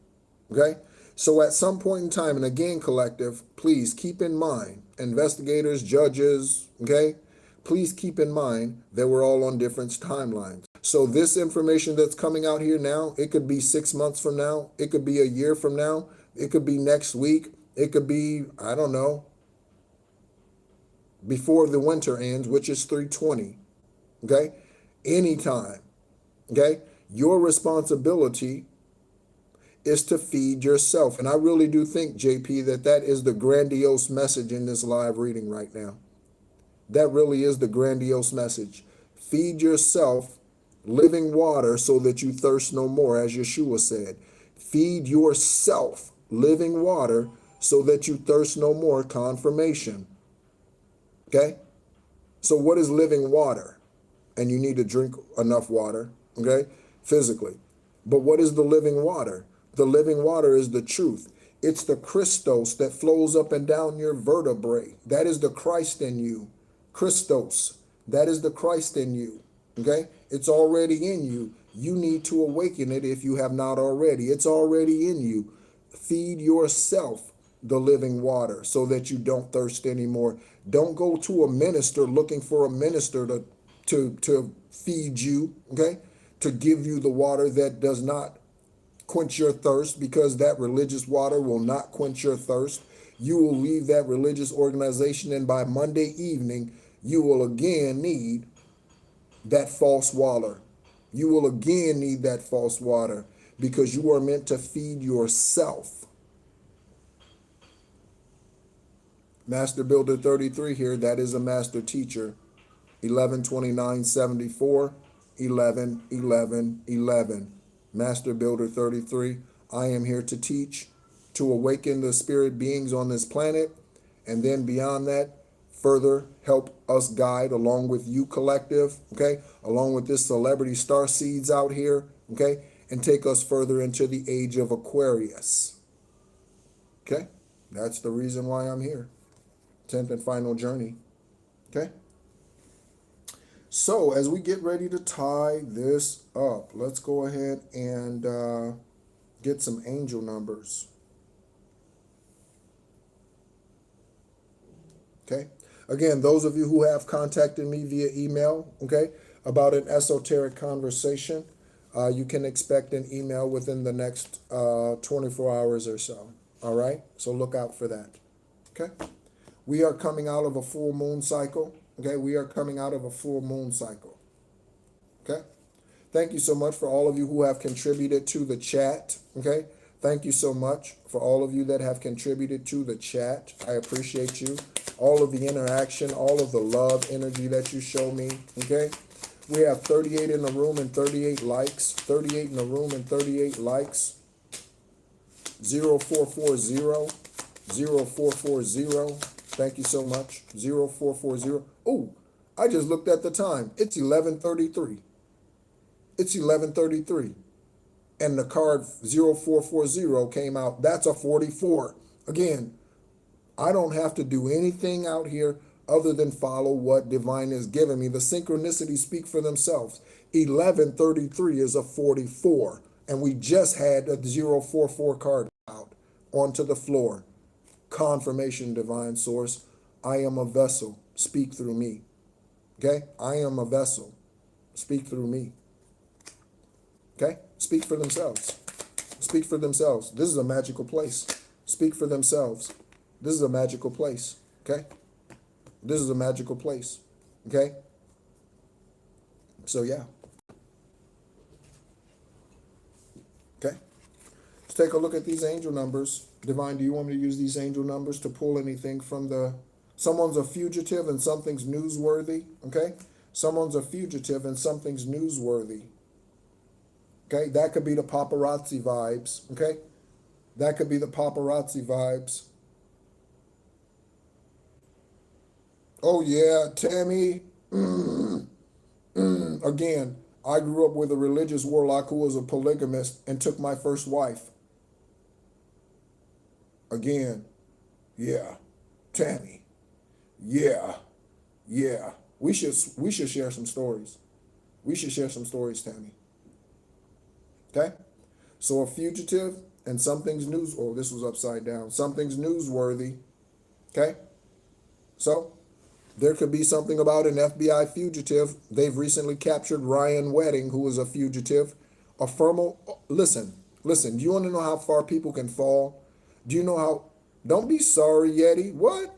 Okay? So at some point in time, and again, collective, please keep in mind, investigators, judges, okay? Please keep in mind that we're all on different timelines. So this information that's coming out here now, it could be 6 months from now. It could be a year from now. It could be next week. It could be, I don't know, before the winter ends, which is 3/20. Okay? Anytime. Okay? Your responsibility is to feed yourself. And I really do think, JP, that is the grandiose message in this live reading right now. That really is the grandiose message. Feed yourself living water so that you thirst no more, as Yeshua said. Feed yourself living water so that you thirst no more. Confirmation. Okay? So what is living water? And you need to drink enough water, okay? Physically. But what is the living water? The living water is the truth. It's the Christos that flows up and down your vertebrae. That is the Christ in you. Christos. That is the Christ in you. Okay? It's already in you. You need to awaken it if you have not already. It's already in you. Feed yourself the living water so that you don't thirst anymore. Don't go to a minister looking for a minister to feed you, okay? To give you the water that does not quench your thirst, because that religious water will not quench your thirst. You will leave that religious organization, and by Monday evening, you will again need that false water. You will again need that false water because you are meant to feed yourself. Master Builder 33 here, that is a master teacher. 11/29/74, 11/11/11. Master Builder 33. I am here to teach, to awaken the spirit beings on this planet, and then beyond that, further help us guide along with you collective, okay, along with this celebrity star seeds out here, okay, and take us further into the age of Aquarius. Okay, that's the reason why I'm here. 10th and final journey. Okay. So as we get ready to tie this up, let's go ahead and get some angel numbers. Okay. Again, those of you who have contacted me via email, okay, about an esoteric conversation, you can expect an email within the next 24 hours or so. All right. So look out for that. Okay. We are coming out of a full moon cycle. Okay, we are coming out of a full moon cycle. Okay, thank you so much for all of you who have contributed to the chat. Okay, thank you so much for all of you that have contributed to the chat. I appreciate you. All of the interaction, all of the love, energy that you show me. Okay, we have 38 in the room and 38 likes. 38 in the room and 38 likes. 0440. 0440. Thank you so much. 0440. Oh, I just looked at the time. It's 11:33. It's 11:33. And the card 0440 came out. That's a 44. Again, I don't have to do anything out here other than follow what divine is giving me. The synchronicities speak for themselves. 11:33 is a 44. And we just had a 044 card out onto the floor. Confirmation, divine source. I am a vessel. Speak through me. Okay? I am a vessel. Speak through me. Okay? Speak for themselves. Speak for themselves. This is a magical place. Speak for themselves. This is a magical place. Okay? This is a magical place. Okay? So, yeah. Okay? Let's take a look at these angel numbers. Divine, do you want me to use these angel numbers to pull anything from the... Someone's a fugitive and something's newsworthy, okay? Someone's a fugitive and something's newsworthy. Okay, that could be the paparazzi vibes, okay? That could be the paparazzi vibes. Oh yeah, Tammy. Again, I grew up with a religious warlock who was a polygamist and took my first wife. Again, yeah, Tammy, yeah. We should share some stories. We should share some stories, Tammy. Okay, so a fugitive and something's news. Oh, this was upside down. Something's newsworthy. Okay, so there could be something about an FBI fugitive. They've recently captured Ryan Wedding, who was a fugitive. A formal. Listen. Do you want to know how far people can fall? Do you know how? Don't be sorry, Yeti. What?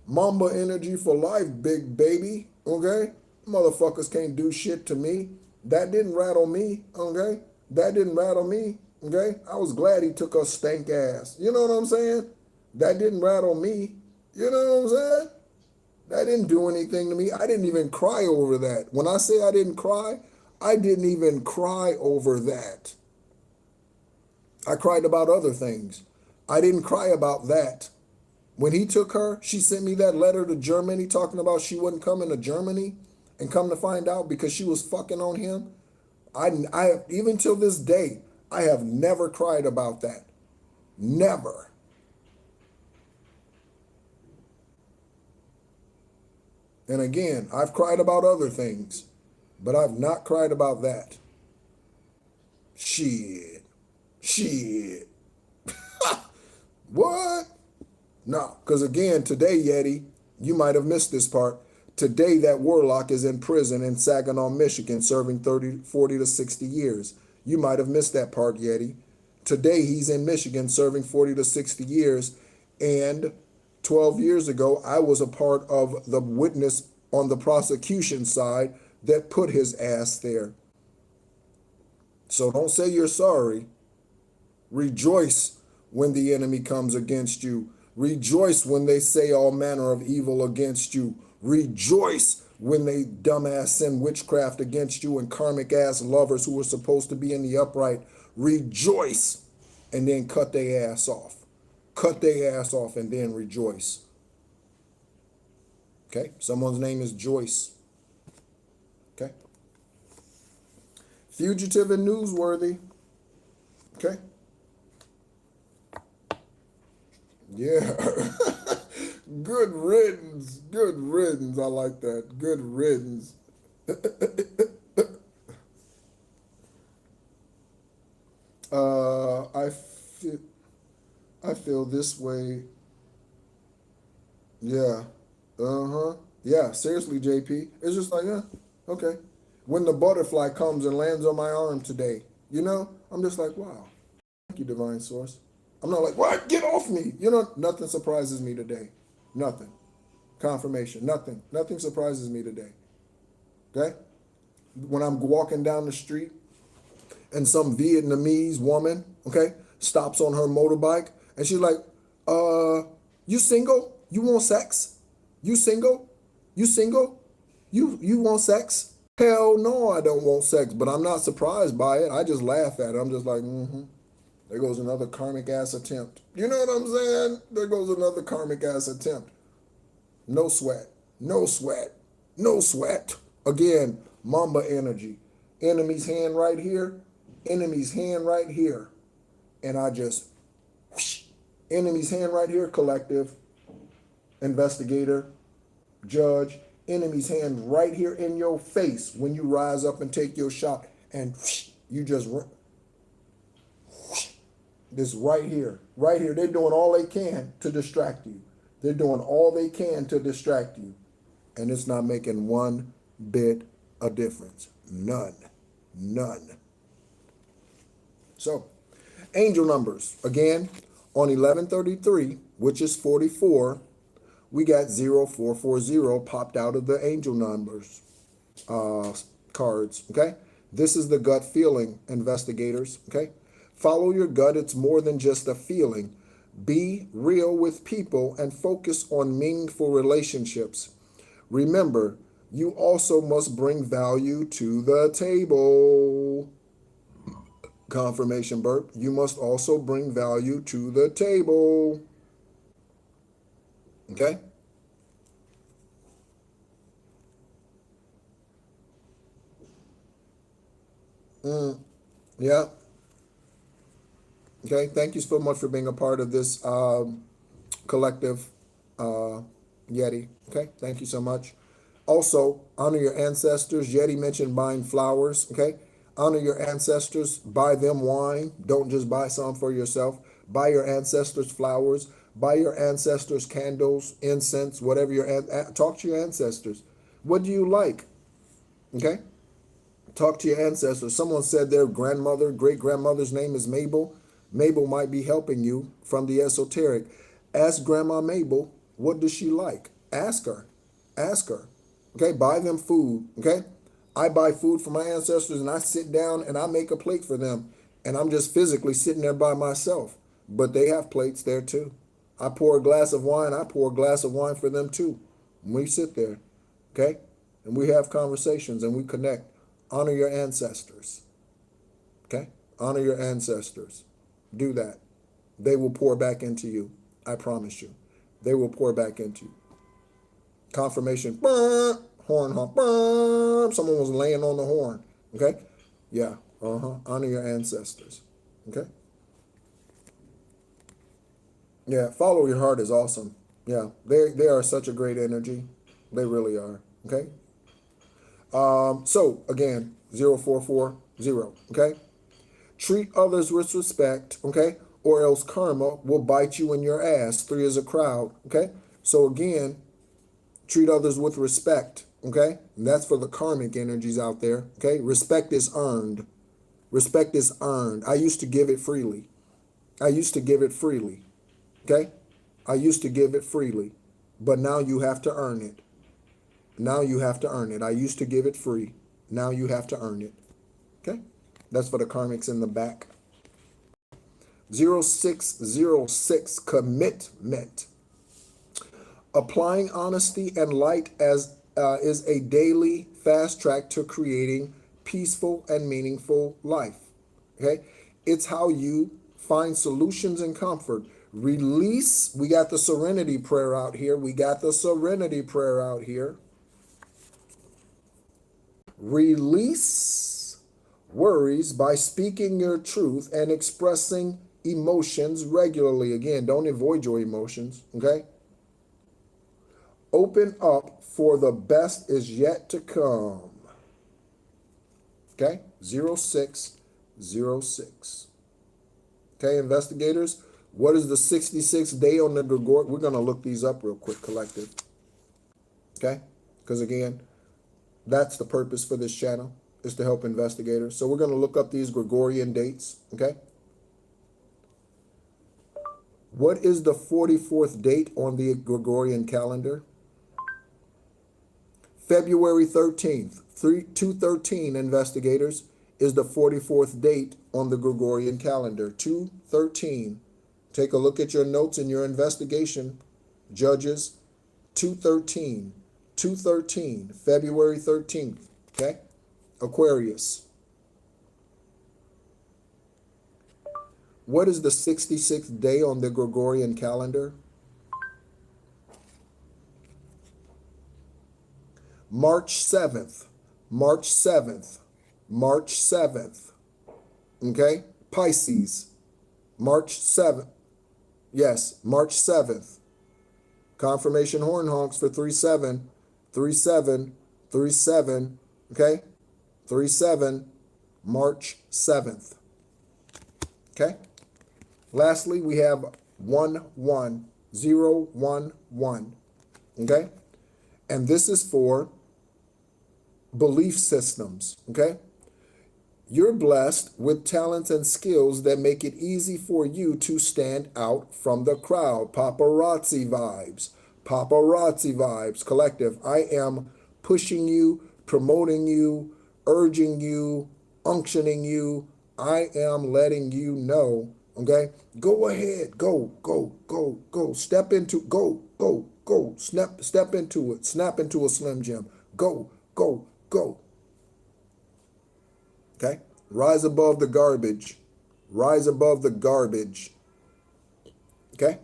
Mamba energy for life, big baby. Okay? Motherfuckers can't do shit to me. That didn't rattle me. Okay? That didn't rattle me. Okay? I was glad he took a stank ass. You know what I'm saying? That didn't rattle me. You know what I'm saying? That didn't do anything to me. I didn't even cry over that. When I say I didn't cry, I didn't even cry over that. I cried about other things. I didn't cry about that. When he took her, she sent me that letter to Germany talking about she wasn't coming to Germany, and come to find out because she was fucking on him. I even till this day, I have never cried about that. Never. And again, I've cried about other things, but I've not cried about that. Shit. What? No, because again, today, Yeti, you might have missed this part. Today, that warlock is in prison in Saginaw, Michigan, serving 40 to 60 years. You might have missed that part, Yeti. Today, he's in Michigan, serving 40 to 60 years. And 12 years ago, I was a part of the witness on the prosecution side that put his ass there. So don't say you're sorry. Rejoice when the enemy comes against you. Rejoice when they say all manner of evil against you. Rejoice when they dumbass send witchcraft against you and karmic ass lovers who were supposed to be in the upright, rejoice and then cut their ass off. Cut their ass off and then rejoice. Okay, someone's name is Joyce. Okay. Fugitive and newsworthy. Okay. Yeah. Good riddance. Good riddance. I like that. Good riddance. I feel this way. Yeah. Uh-huh. Yeah, seriously, JP. It's just like, yeah, okay. When the butterfly comes and lands on my arm today, I'm just like, wow. Thank you, Divine Source. I'm not like, what? Get off me. Nothing surprises me today. Nothing. Confirmation. Nothing. Nothing surprises me today. Okay? When I'm walking down the street and some Vietnamese woman, okay, stops on her motorbike and she's like, you single? You want sex? You single? You single? You want sex? Hell no, I don't want sex, but I'm not surprised by it. I just laugh at it. I'm just like, there goes another karmic ass attempt. You know what I'm saying? There goes another karmic ass attempt. No sweat. No sweat. No sweat. Again, Mamba energy. Enemy's hand right here. Enemy's hand right here. And I just, whoosh, enemy's hand right here, collective, investigator, judge, enemy's hand right here in your face when you rise up and take your shot, and whoosh, you just, whoosh, this right here, they're doing all they can to distract you. They're doing all they can to distract you, and it's not making one bit of difference. None. None. So, angel numbers. Again, on 1133, which is 44, we got 0440 popped out of the angel numbers cards, okay? This is the gut feeling, investigators, okay? Follow your gut. It's more than just a feeling. Be real with people and focus on meaningful relationships. Remember, you also must bring value to the table. Confirmation burp. You must also bring value to the table. Okay? Yeah. Okay, thank you so much for being a part of this collective Yeti. Okay, thank you so much. Also, honor your ancestors. Yeti mentioned buying flowers. Okay, honor your ancestors. Buy them wine. Don't just buy some for yourself. Buy your ancestors flowers. Buy your ancestors candles, incense, whatever talk to your ancestors. What do you like? Okay, talk to your ancestors. Someone said their grandmother, great-grandmother's name is Mabel. Mabel might be helping you from the esoteric. Ask Grandma Mabel, what does she like? Ask her. Ask her. Okay, buy them food. Okay, I buy food for my ancestors and I sit down and I make a plate for them. And I'm just physically sitting there by myself. But they have plates there too. I pour a glass of wine. I pour a glass of wine for them too. And we sit there. Okay, and we have conversations and we connect. Honor your ancestors. Okay, honor your ancestors. Do that. They will pour back into you. I promise you. They will pour back into you. Confirmation. Horn honk. Someone was laying on the horn. Okay? Yeah. Honor your ancestors. Okay? Yeah. Follow your heart is awesome. Yeah. They are such a great energy. They really are. Okay? So, again, 0440. Okay? Treat others with respect, okay? Or else karma will bite you in your ass. 3 is a crowd, okay? So again, treat others with respect, okay? And that's for the karmic energies out there, okay? Respect is earned. Respect is earned. I used to give it freely. I used to give it freely, okay? I used to give it freely. But now you have to earn it. Now you have to earn it. I used to give it free. Now you have to earn it, okay? That's for the karmics in the back. 0606, commitment. Applying honesty and light as is a daily fast track to creating peaceful and meaningful life. Okay? It's how you find solutions and comfort. Release. We got the Serenity prayer out here. We got the Serenity prayer out here. Release worries by speaking your truth and expressing emotions regularly. Again, don't avoid your emotions, okay? Open up for the best is yet to come. Okay? 0606. Okay, investigators, what is the 66th day on the Gregorian? We're going to look these up real quick, collective. Okay? Because again, that's the purpose for this channel, is to help investigators. So we're going to look up these Gregorian dates, okay? What is the 44th date on the Gregorian calendar? February 13th, 213 investigators, is the 44th date on the Gregorian calendar. 213. Take a look at your notes in your investigation, judges. 213. 213, February 13th, okay? Aquarius. What is the 66th day on the Gregorian calendar? March 7th, March 7th, March 7th, okay? Pisces, March 7th, yes, March 7th. Confirmation horn honks for 37, 37, 37, okay? 37, March 7th, okay? Lastly, we have 11011, okay? And this is for belief systems, okay? You're blessed with talents and skills that make it easy for you to stand out from the crowd. Paparazzi vibes. Paparazzi vibes. Collective. I am pushing you, promoting you, urging you, unctioning you. I am letting you know, okay? Go ahead. Go, go, go, go. Step into, go, go, go. Step into it. Snap into a Slim Jim. Go, go, go. Okay? Rise above the garbage. Rise above the garbage. Okay?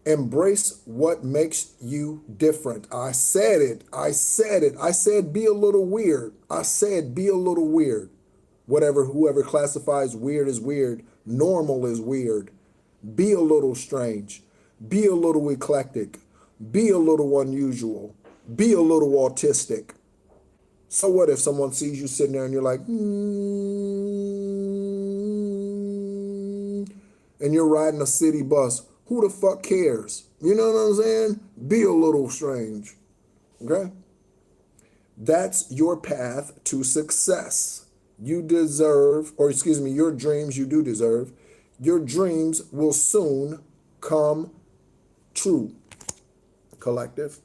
Embrace what makes you different. I said it. I said it. I said be a little weird. I said be a little weird. Whoever classifies weird as weird, normal is weird. Be a little strange. Be a little eclectic. Be a little unusual. Be a little autistic. So what if someone sees you sitting there and you're like, and you're riding a city bus? Who the fuck cares? You know what I'm saying? Be a little strange, okay? That's your path to success. You deserve, or excuse me, your dreams you do deserve. Your dreams will soon come true, collective.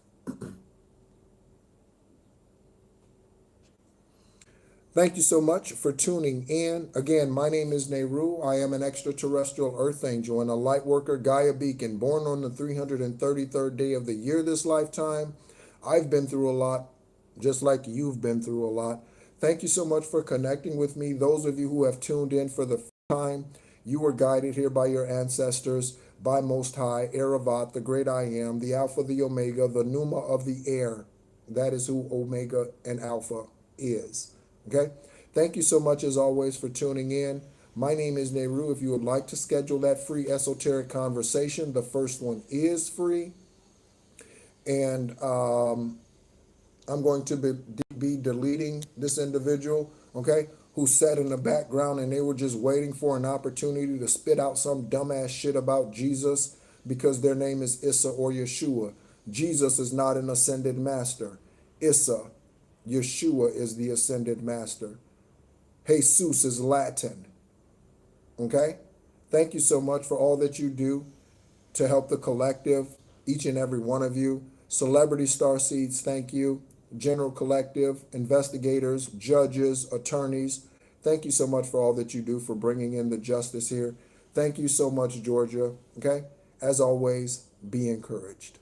Thank you so much for tuning in. Again, my name is NEHRU. I am an extraterrestrial earth angel and a light worker, Gaia beacon, born on the 333rd day of the year this lifetime. I've been through a lot, just like you've been through a lot. Thank you so much for connecting with me. Those of you who have tuned in for the first time, you were guided here by your ancestors, by Most High, Eravat, the great I am, the Alpha, the Omega, the Pneuma of the air. That is who Omega and Alpha is. Okay, thank you so much as always for tuning in. My name is NEHRU. If you would like to schedule that free esoteric conversation, the first one is free. And I'm going to be deleting this individual, okay, who sat in the background and they were just waiting for an opportunity to spit out some dumbass shit about Jesus because their name is Issa or Yeshua. Jesus is not an ascended master. Issa, Yeshua is the ascended master. Jesus is Latin. Okay? Thank you so much for all that you do to help the collective, each and every one of you. Celebrity Starseeds, thank you. General Collective, investigators, judges, attorneys, thank you so much for all that you do for bringing in the justice here. Thank you so much, Georgia. Okay? As always, be encouraged.